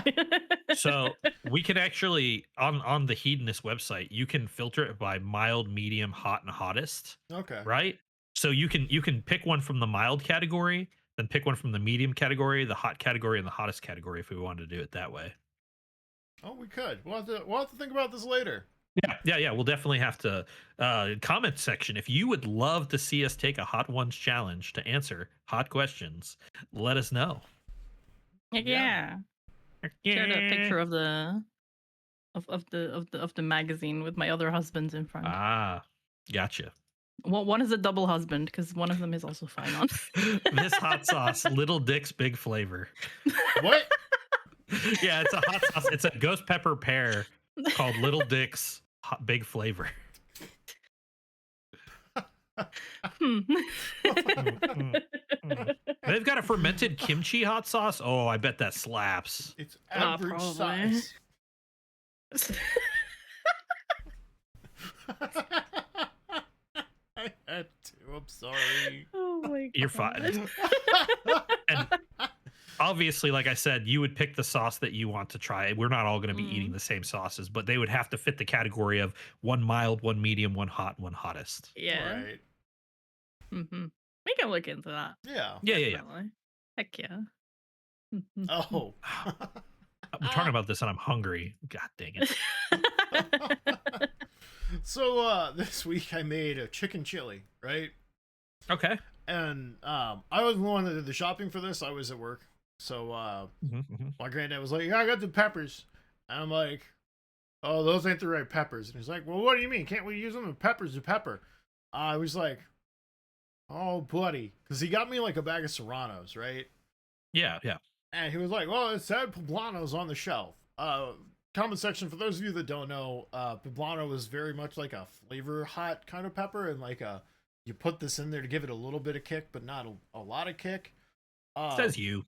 So we can actually on the Hedonist website, you can filter it by mild, medium, hot, and hottest. Okay. Right? So you can pick one from the mild category, then pick one from the medium category, the hot category, and the hottest category if we wanted to do it that way. Oh, we could. We'll have to think about this later. Yeah. We'll definitely have to comment section. If you would love to see us take a Hot Ones challenge to answer hot questions, let us know. Yeah. Shared a picture of the magazine with my other husbands in front. Ah, gotcha. One is a double husband because one of them is also fine on. This hot sauce, Little Dick's Big Flavor. What? Yeah, it's a hot sauce. It's a ghost pepper pear called Little Dick's Big Flavor. They've got a fermented kimchi hot sauce. Oh, I bet that slaps. It's average probably. size. I had to. I'm sorry. Oh my You're fine. god. And obviously, like I said, you would pick the sauce that you want to try. We're not all going to be eating the same sauces, but they would have to fit the category of one mild, one medium, one hot, one hottest. Yeah. Right. Mm-hmm. We can look into that. Yeah. Yeah. Definitely. Heck yeah. Mhm. Oh. I'm talking about this and I'm hungry. God dang it. So this week I made a chicken chili, right? Okay. And I was the one that did the shopping for this. I was at work. So my granddad was like, "Yeah, I got the peppers." And I'm like, "Oh, those ain't the right peppers." And he's like, "Well, what do you mean? Can't we use them? The pepper's a pepper." I was like, "Oh, buddy." Because he got me like a bag of Serranos, right? Yeah. And he was like, "Well, it said poblanos on the shelf." Comment section, for those of you that don't know, poblano is very much like a flavor hot kind of pepper, and like you put this in there to give it a little bit of kick, but not a lot of kick. Says you.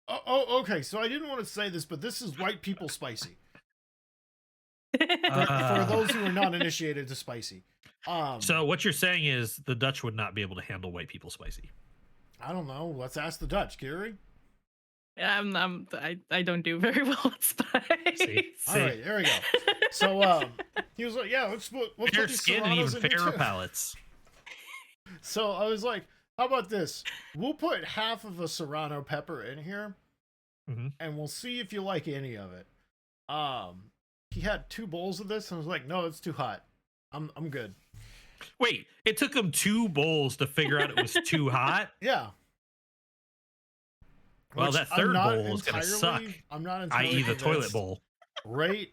Oh, okay. So I didn't want to say this, but this is white people spicy. For those who are not initiated to spicy. So what you're saying is the Dutch would not be able to handle white people spicy. I don't know. Let's ask the Dutch, Kirari. I don't do very well with spice. See? All right, there we go. So he was like, "Yeah, let's put Fair these skin and Serranos even in here fairer too." palates. So I was like, "How about this? We'll put half of a Serrano pepper in here, and we'll see if you like any of it." He had 2 bowls of this, and I was like, "No, it's too hot. I'm good." Wait, it took him 2 bowls to figure out it was too hot? Yeah. Well, Which that I'm third not bowl is going to suck, I'm not entirely i.e. the toilet convinced, bowl. right?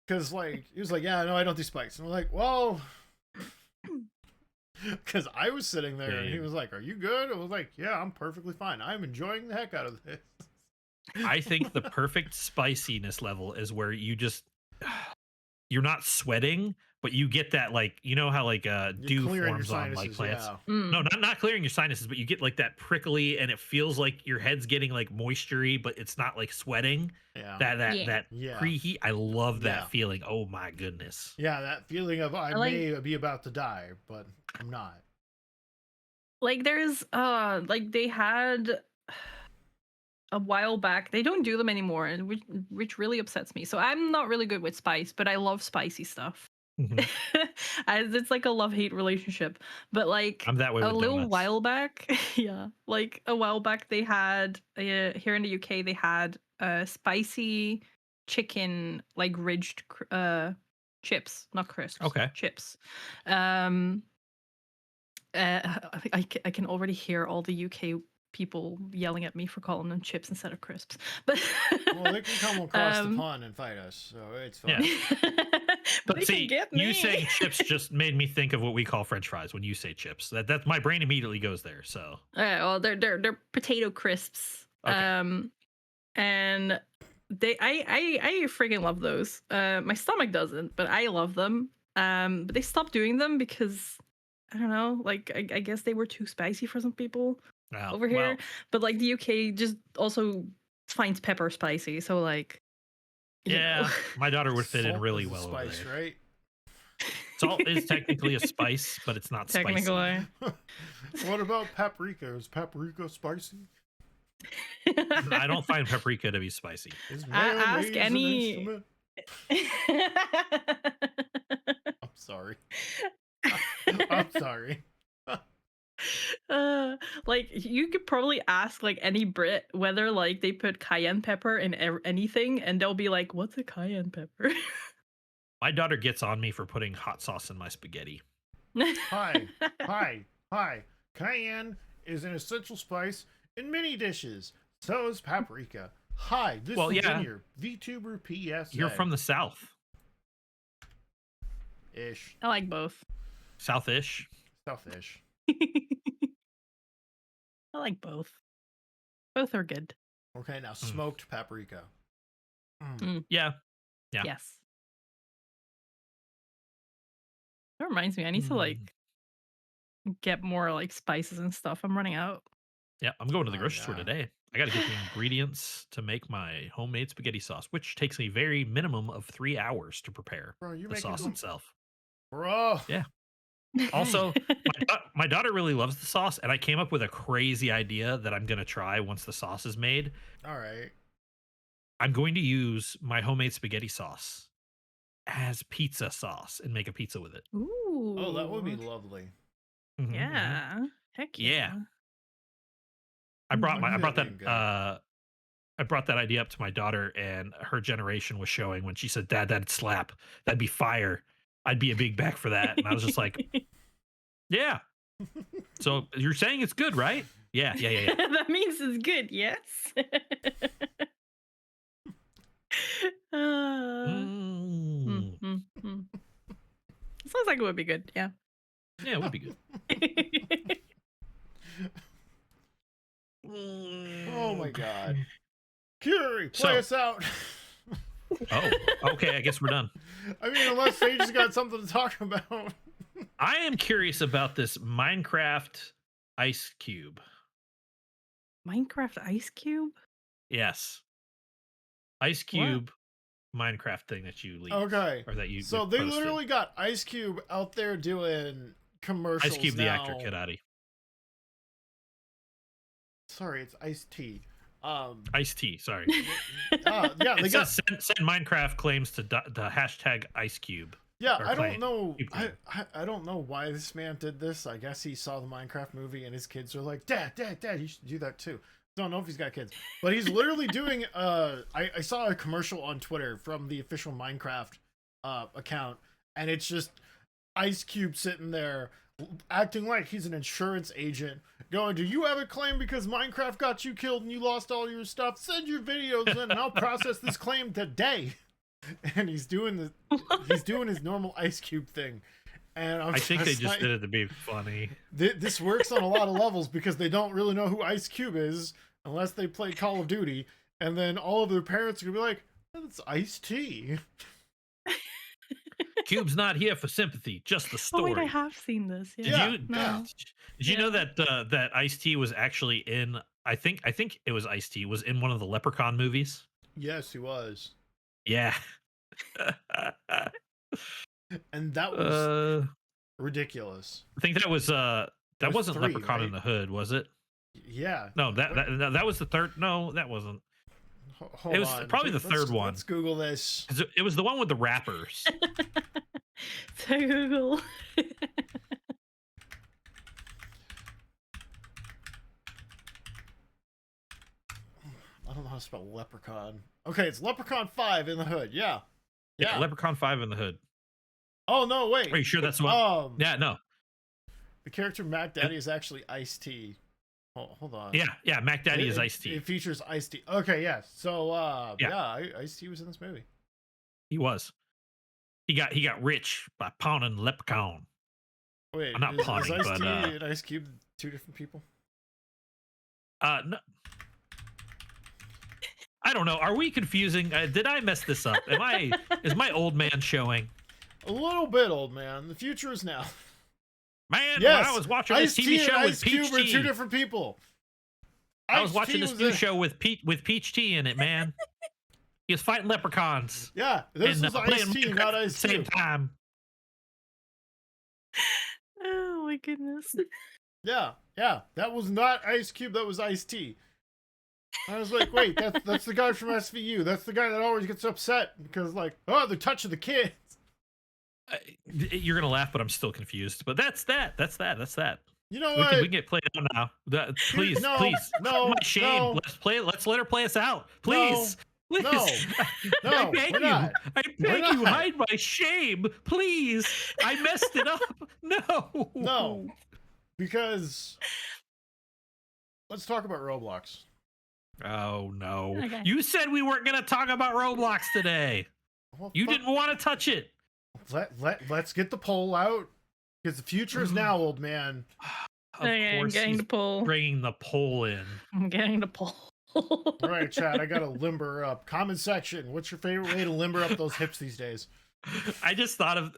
Because like he was like, "Yeah, no, I don't do spice." And I'm like, "Well," because I was sitting there and he was like, "Are you good?" I was like, "Yeah, I'm perfectly fine. I'm enjoying the heck out of this." I think the perfect spiciness level is where you just you're not sweating, but you get that, like, you know how like dew clearing your forms on like sinuses, plants. yeah. No, not clearing your sinuses, but you get like that prickly, and it feels like your head's getting like moistury, but it's not like sweating. Yeah. That Yeah. preheat. I love that Yeah. feeling. Oh my goodness. Yeah, that feeling of I like- may be about to die, but I'm not. Like there's like they had a while back. They don't do them anymore, and which really upsets me. So I'm not really good with spice, but I love spicy stuff. It's like a love-hate relationship. But like I'm that way a with little donuts. while back, yeah, like a while back they had here in the UK they had spicy chicken, like ridged chips, not crisps. Okay. Chips. I can already hear all the UK people yelling at me for calling them chips instead of crisps. But Well, they can come across the pond and fight us, so it's fine. Yeah. but But they see, can get me. you saying chips just made me think of what we call French fries when you say chips. That's my brain immediately goes there. So Well, they're potato crisps. Okay. And I freaking love those. My stomach doesn't, but I love them. But they stopped doing them because I don't know, like I guess they were too spicy for some people over here. well, But like the UK just also finds pepper spicy, so like you yeah, know. my daughter would fit in Salt really is a well over spice, there. right? Salt is technically a spice, but it's not spicy. Technically. What about paprika? Is paprika spicy? I don't find paprika to be spicy. Is Ask mayonnaise an any- instrument? I'm sorry. I'm sorry. Like you could probably ask like any Brit whether like they put cayenne pepper in anything, and they'll be like, "What's a cayenne pepper?" My daughter gets on me for putting hot sauce in my spaghetti. Hi. Cayenne is an essential spice in many dishes. So is paprika. Hi, this Well, is yeah. in your VTuber PSA. You're from the South. Ish. I like both. South-ish. Selfish. I like both. Both are good. Okay, now smoked paprika. Yeah. Yeah. Yes. That reminds me, I need to like get more like spices and stuff. I'm running out. Yeah. I'm going to the Oh, grocery store yeah. today. I got to get the ingredients to make my homemade spaghetti sauce, which takes a very minimum of 3 hours to prepare Bro, you the making sauce itself. Bro. Yeah. Also, my daughter really loves the sauce, and I came up with a crazy idea that I'm going to try once the sauce is made. All right. I'm going to use my homemade spaghetti sauce as pizza sauce and make a pizza with it. Ooh. Oh, that would be lovely. Mhm, mhm. Yeah. Heck yeah. Yeah. I I can see brought that that being good. I brought that idea up to my daughter, and her generation was showing when she said, "Dad, that'd slap. That'd be fire. I'd be a big back for that." And I was just like, "Yeah." So you're saying it's good, right? Yeah. That means it's good, yes. Mm. Sounds like it would be good, yeah. Yeah, it would be good. Oh my god. Kirari, play So- us out. Oh, okay. I guess we're done. I mean, unless Sage has got something to talk about. I am curious about this Minecraft IceCube. Minecraft IceCube? Yes. IceCube Minecraft thing that you leaked. Okay. Or that you So you they posted. literally got IceCube out there doing commercials IceCube the now. actor, Kirari. Sorry, it's Ice-T. Ice-T, sorry. Yeah, they It got. says send Minecraft claims to the hashtag IceCube. Yeah, or I claim. don't know. You claim. I don't know why this man did this. I guess he saw the Minecraft movie and his kids are like, Dad, you should do that too. Don't know if he's got kids, but he's literally doing. I saw a commercial on Twitter from the official Minecraft account, and it's just IceCube sitting there acting like he's an insurance agent, going, "Do you have a claim because Minecraft got you killed and you lost all your stuff? Send your videos in, and I'll process this claim today." And he's doing his normal IceCube thing, and I think they just did it to be funny. This works on a lot of levels because they don't really know who IceCube is unless they play Call of Duty, and then all of their parents are gonna be like, "That's Ice-T." Cube's not here for sympathy, just the Oh story. wait, I have seen this. Did Yeah. you No. did you Yeah. know that that Ice-T was actually in I think it was Ice-T was in one of the Leprechaun movies? Yes, he was, Yeah. and that was I ridiculous. think that was that was wasn't 3, Leprechaun in right? the Hood, was it? Yeah. No, that was the third. No, that wasn't. Hold It was on. probably the third one. Let's Google this. 'Cause it was the one with the rappers. So Google. I don't know how to spell leprechaun. Okay, it's Leprechaun 5 in the Hood. Yeah. Yeah, Leprechaun 5 in the Hood. Oh no, wait. Are you sure that's the one? Yeah, no. The character Mac Daddy is actually Ice-T. Hold on. Yeah, Mac Daddy is Ice-T. It features Ice-T. Okay, yeah. So Yeah. Ice-T was in this movie. He was. He got rich by pawning Leprechaun. Wait, I'm not is pawning, Ice-T but and IceCube two different people? No. I don't know. Are we confusing? Did I mess this up? Is my old man showing? A little bit, old man. The future is now. Man, Yes, when I was watching this Ice-T TV show and with IceCube Peach are two Tea. different people. I was Ice-T watching this was new in- show with Peach Tea in it, man. He was fighting leprechauns. Yeah, this and, was playing Ice-T, Minecraft not at the same IceCube. time. Oh my goodness. Yeah, that was not IceCube. That was Ice-T. I was like, wait, that's the guy from SVU. That's the guy that always gets upset because, like, oh, they're touching the kids. You're gonna laugh, but I'm still confused. But that's that. You know We what? can get played out now. Please, No, please. no, My shame. no. Let's play. Let's let her play us out. Please. Please. No, I beg we're you. not. I beg We're you. not. Hide my shame. Please. I messed it up. No. No, because let's talk about Roblox. Oh no. Okay. You said we weren't gonna talk about Roblox today. Well, You fuck- didn't want to touch it. Let's get the poll out because the future is now, old man. Of Okay, I'm course, getting he's the poll. bringing the poll in. I'm getting the poll. All right, chat. I gotta limber up. Comment section. What's your favorite way to limber up those hips these days? I just thought of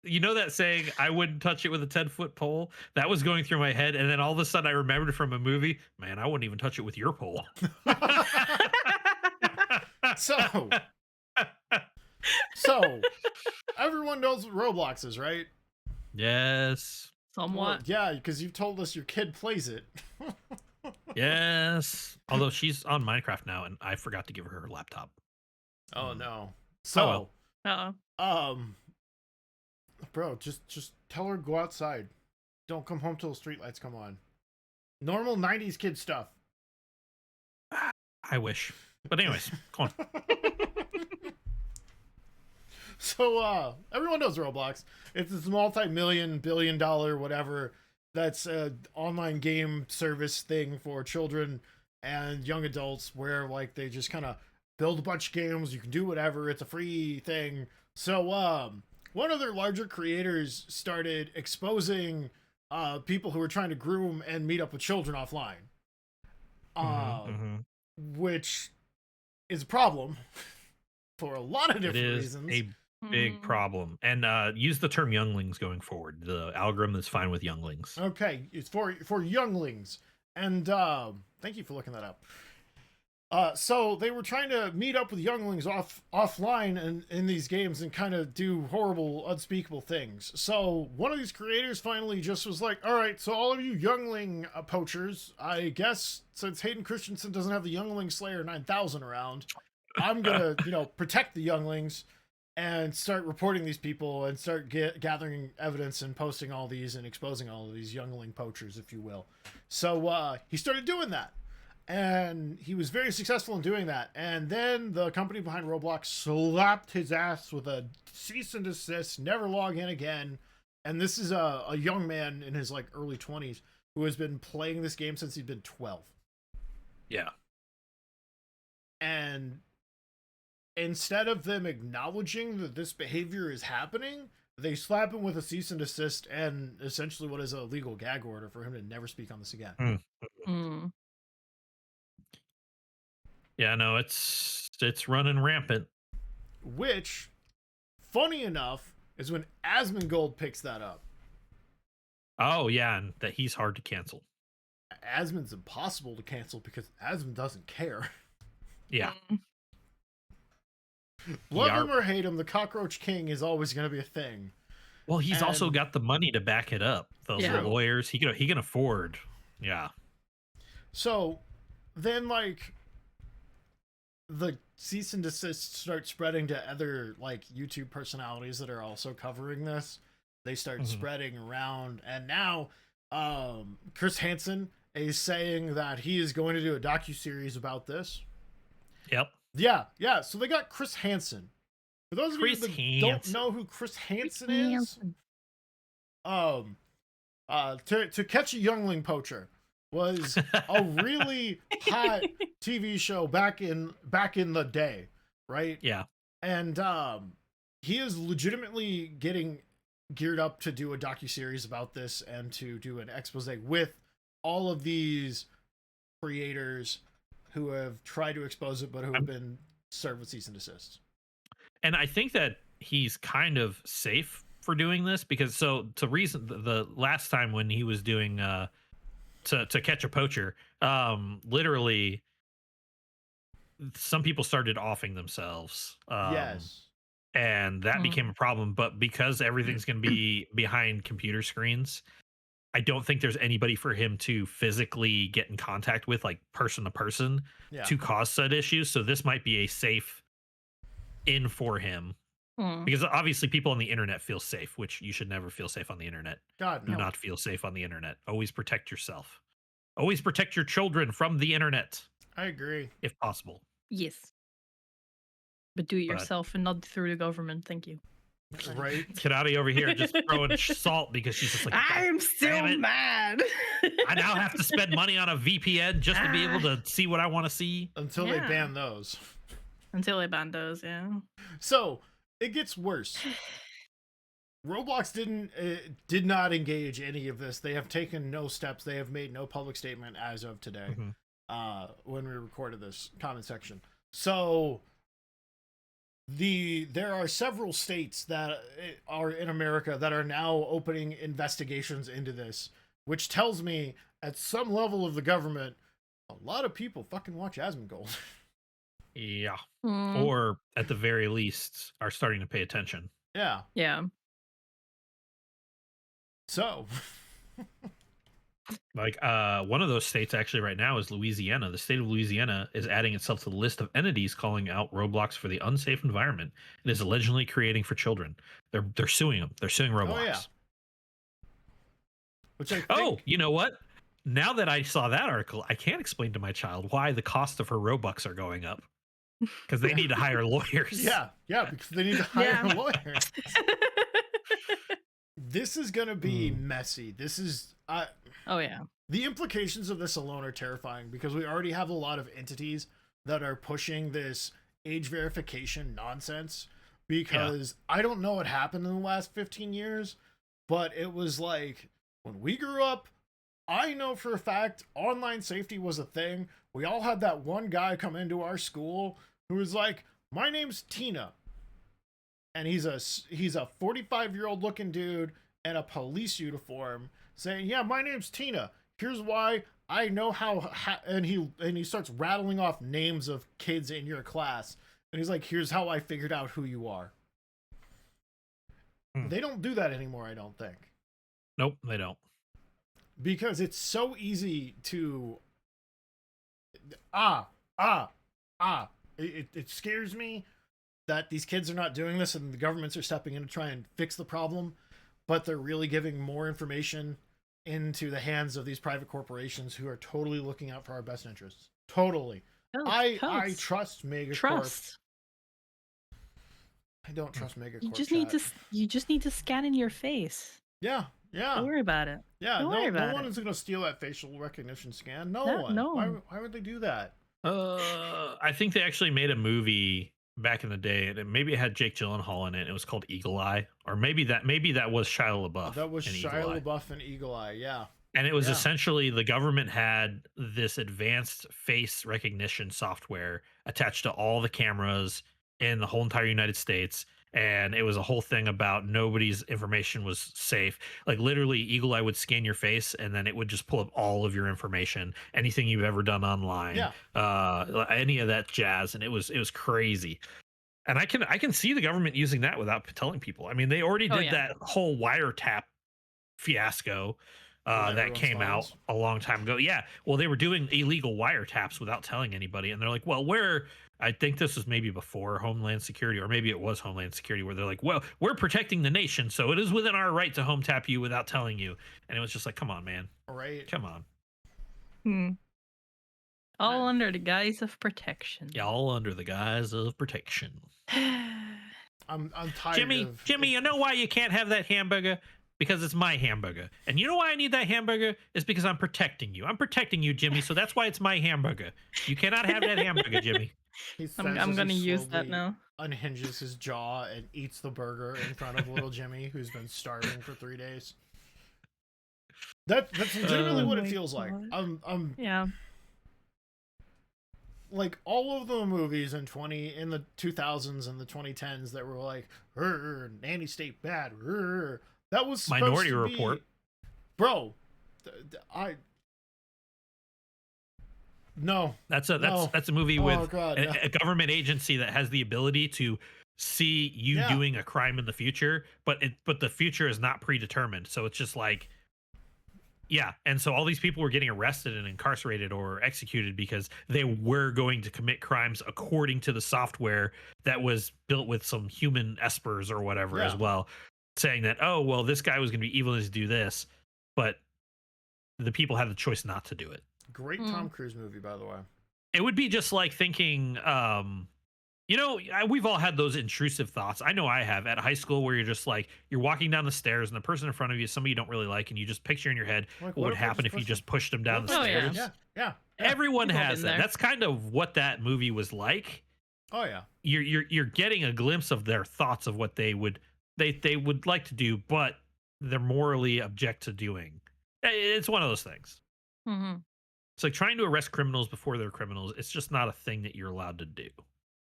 you know that saying, I wouldn't touch it with a 10-foot pole? That was going through my head, and then all of a sudden I remembered from a movie, man, I wouldn't even touch it with your pole. So, so everyone knows what Roblox is, right? Yes. Well, Somewhat. yeah, because you've told us your kid plays it. Yes. Although she's on Minecraft now, and I forgot to give her her laptop. Oh no. So, Uh-oh. bro, just tell her to go outside. Don't come home till the streetlights come on. Normal 90s kid stuff. I wish. But anyways, come on. So, everyone knows Roblox. It's this multi-million, billion-dollar, whatever, that's an online game service thing for children and young adults where, like, they just kind of build a bunch of games. You can do whatever. It's a free thing. So, one of their larger creators started exposing people who were trying to groom and meet up with children offline. Which is a problem for a lot of different reasons. A big problem. And use the term younglings going forward. The algorithm is fine with younglings. Okay, it's for younglings. And thank you for looking that up. So they were trying to meet up with younglings offline and in these games and kind of do horrible, unspeakable things. So one of these creators finally just was like, all right, so all of you youngling poachers, I guess since Hayden Christensen doesn't have the Youngling Slayer 9000 around, I'm going to, protect the younglings and start reporting these people and start gathering evidence and posting all these and exposing all of these youngling poachers, if you will. So he started doing that. And he was very successful in doing that. And then the company behind Roblox slapped his ass with a cease and desist, never log in again. And this is a young man in his early 20s who has been playing this game since he'd been 12. Yeah. And instead of them acknowledging that this behavior is happening, they slap him with a cease and desist and essentially what is a legal gag order for him to never speak on this again. Yeah, no, it's running rampant. Which, funny enough, is when Asmongold picks that up. Oh yeah, and that he's hard to cancel. Asmon's impossible to cancel because Asmon doesn't care. Yeah. Love him or hate him, the Cockroach King is always going to be a thing. Well, he's also got the money to back it up. Those lawyers, he can afford. Yeah. So then the cease and desist start spreading to other YouTube personalities that are also covering this. They start spreading around, and now Chris Hansen is saying that he is going to do a docuseries about this. Yep. Yeah. So they got Chris Hansen. For those of you that don't know who Chris Hansen is, To Catch a Youngling Poacher was a really hot TV show back in the day, right? Yeah. And he is legitimately getting geared up to do a docuseries about this and to do an expose with all of these creators who have tried to expose it but who have been served with cease and desist. And I think that he's kind of safe for doing this because the last time when he was doing to catch a poacher, literally some people started offing themselves. Yes. And that became a problem, but because everything's going to be behind computer screens, I don't think there's anybody for him to physically get in contact with, person to person, to cause said issues. So this might be a safe in for him. Because obviously people on the internet feel safe, which you should never feel safe on the internet. God, no. Do not feel safe on the internet. Always protect yourself. Always protect your children from the internet. I agree. If possible. Yes. But do it yourself and not through the government. Thank you. Right? Kirari over here just throwing salt because she's just like, I'm still mad. I now have to spend money on a VPN just to be able to see what I want to see. Until they ban those. Until they ban those, yeah. So, it gets worse. Roblox did not engage any of this. They have taken no steps. They have made no public statement as of today. When we recorded this comment section. So there are several states that are in America that are now opening investigations into this, which tells me at some level of the government, a lot of people fucking watch Asmongold. Yeah. Mm, Or at the very least are starting to pay attention. Yeah. yeah. So, Like one of those states actually right now is Louisiana. The state of Louisiana is adding itself to the list of entities calling out Roblox for the unsafe environment it is allegedly creating for children. They're suing them. They're suing Roblox. oh yeah. Which I think, Oh, you know what? Now that I saw that article, I can't explain to my child why the cost of her Robux are going up. Because they need to hire lawyers. yeah, because they need to hire Yeah. lawyers. This is gonna be messy. This is Oh yeah. the implications of this alone are terrifying because we already have a lot of entities that are pushing this age verification nonsense. Because I don't know what happened in the last 15 years, but it was like when we grew up, I know for a fact online safety was a thing. We all had that one guy come into our school who was like, "My name's Tina." And he's a 45-year-old looking dude in a police uniform saying, "Yeah, my name's Tina. Here's why I know how," and he starts rattling off names of kids in your class. And he's like, "Here's how I figured out who you are." They don't do that anymore, I don't think. Nope, they don't. Because it's so easy to it scares me that these kids are not doing this and the governments are stepping in to try and fix the problem, but they're really giving more information into the hands of these private corporations who are totally looking out for our best interests. Totally. I trust Megacorp. Trust. I don't trust Megacorp. You just need to scan in your face. Yeah. Don't worry about it. Yeah, Don't worry about no one it. is going to steal that facial recognition scan. No one. No one. Why would they do that? I think they actually made a movie back in the day, and maybe it had Jake Gyllenhaal in it. It was called Eagle Eye, or maybe that was Shia LaBeouf. That was in Shia Eagle Eye. LaBeouf and Eagle Eye. Yeah. And it was essentially the government had this advanced face recognition software attached to all the cameras in the whole entire United States. And it was a whole thing about nobody's information was safe. Like literally, Eagle Eye would scan your face, and then it would just pull up all of your information, anything you've ever done online, any of that jazz. And it was crazy. And I can see the government using that without telling people. I mean, they already did that whole wiretap fiasco that came out a long time ago. Yeah, well, they were doing illegal wiretaps without telling anybody, and they're like, well, I think this was maybe before Homeland Security, or maybe it was Homeland Security, where they're like, well, we're protecting the nation, so it is within our right to home tap you without telling you. And it was just like, come on, man. Right. Come on. All under the guise of protection. Yeah, all under the guise of protection. I'm tired Jimmy, you know why you can't have that hamburger? Because it's my hamburger. And you know why I need that hamburger? Is because I'm protecting you. I'm protecting you, Jimmy, so that's why it's my hamburger. You cannot have that hamburger, Jimmy. I'm going to use that now. Unhinges his jaw and eats the burger in front of little Jimmy, who's been starving for 3 days. That's legitimately what it feels like. Yeah. Like all of the movies in the 2000s and the 2010s that were like, nanny state bad. That was Minority Report. Bro, That's a movie with a government agency that has the ability to see you doing a crime in the future, but the future is not predetermined. So it's just like, and so all these people were getting arrested and incarcerated or executed because they were going to commit crimes according to the software that was built with some human espers or whatever as well, saying that, oh, well, this guy was going to be evil to do this, but the people had the choice not to do it. Great Tom Cruise movie, by the way. It would be just like thinking, we've all had those intrusive thoughts. I know I have at high school where you're just like, you're walking down the stairs and the person in front of you is somebody you don't really like, and you just picture in your head what would happen if you just pushed them down the stairs. Yeah. Everyone has that. That's kind of what that movie was like. Oh yeah. You're getting a glimpse of their thoughts of what they would like to do, but they're morally object to doing. It's one of those things. Mm-hmm. It's like trying to arrest criminals before they're criminals. It's just not a thing that you're allowed to do.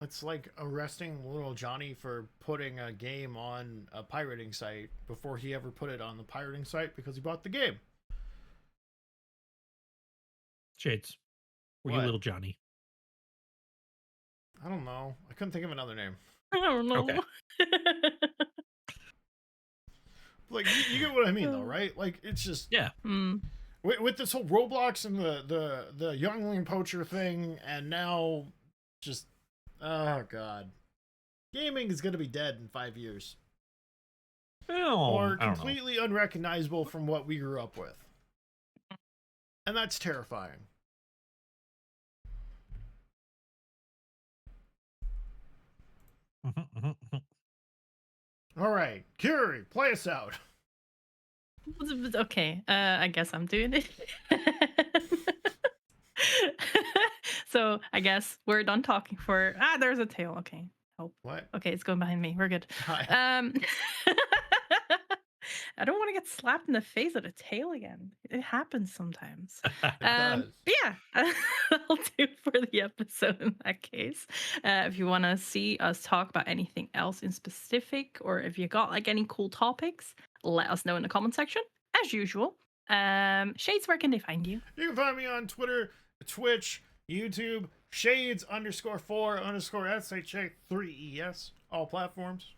It's like arresting little Johnny for putting a game on a pirating site before he ever put it on the pirating site because he bought the game. Shades. Were you What? little Johnny? I don't know. I couldn't think of another name. I don't know. Okay. Like, you get what I mean, though, right? Like, it's just Yeah. Mm. with this whole Roblox and the youngling poacher thing, and now just oh god, gaming is gonna be dead in 5 years, Well, or I don't know. completely unrecognizable from what we grew up with, and that's terrifying. All right, Kirari, play us out. Okay, I guess I'm doing it. So I guess we're done talking for. There's a tail. Okay, hope. What? Okay, it's going behind me. We're good. Hi. I don't want to get slapped in the face with a tail again. It happens sometimes. It does. But yeah, that'll do for the episode in that case. If you want to see us talk about anything else in specific, or if you got like any cool topics, let us know in the comment section. As usual. Shades, where can they find you? You can find me on Twitter, Twitch, YouTube, Shades_4_SHA3ES, all platforms.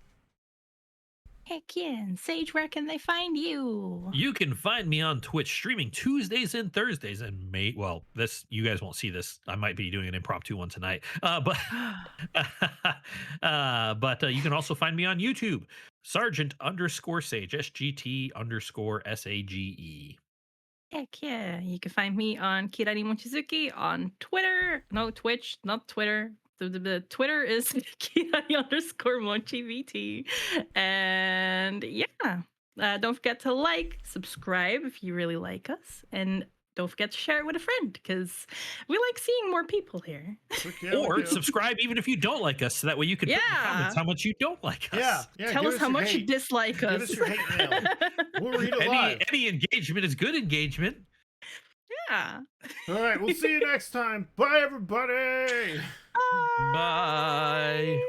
Heck yeah, and Sage, where can they find you? You can find me on Twitch streaming Tuesdays and Thursdays, and this you guys won't see this. I might be doing an impromptu one tonight, but you can also find me on YouTube, Sergeant_Sage, SGT_SAGE. Heck yeah, you can find me on Kirari Mochizuki on Twitter. No, Twitch, not Twitter. The Twitter is Kirari_MochiVT. And yeah, don't forget to like, subscribe if you really like us, and don't forget to share it with a friend because we like seeing more people here. Or subscribe even if you don't like us, so that way you can put in the comments how much you don't like us. Yeah. Tell us how much you dislike us. Give us your hate mail. We'll read it live. Any engagement is good engagement. Yeah. All right, we'll see you next time. Bye, everybody. Bye.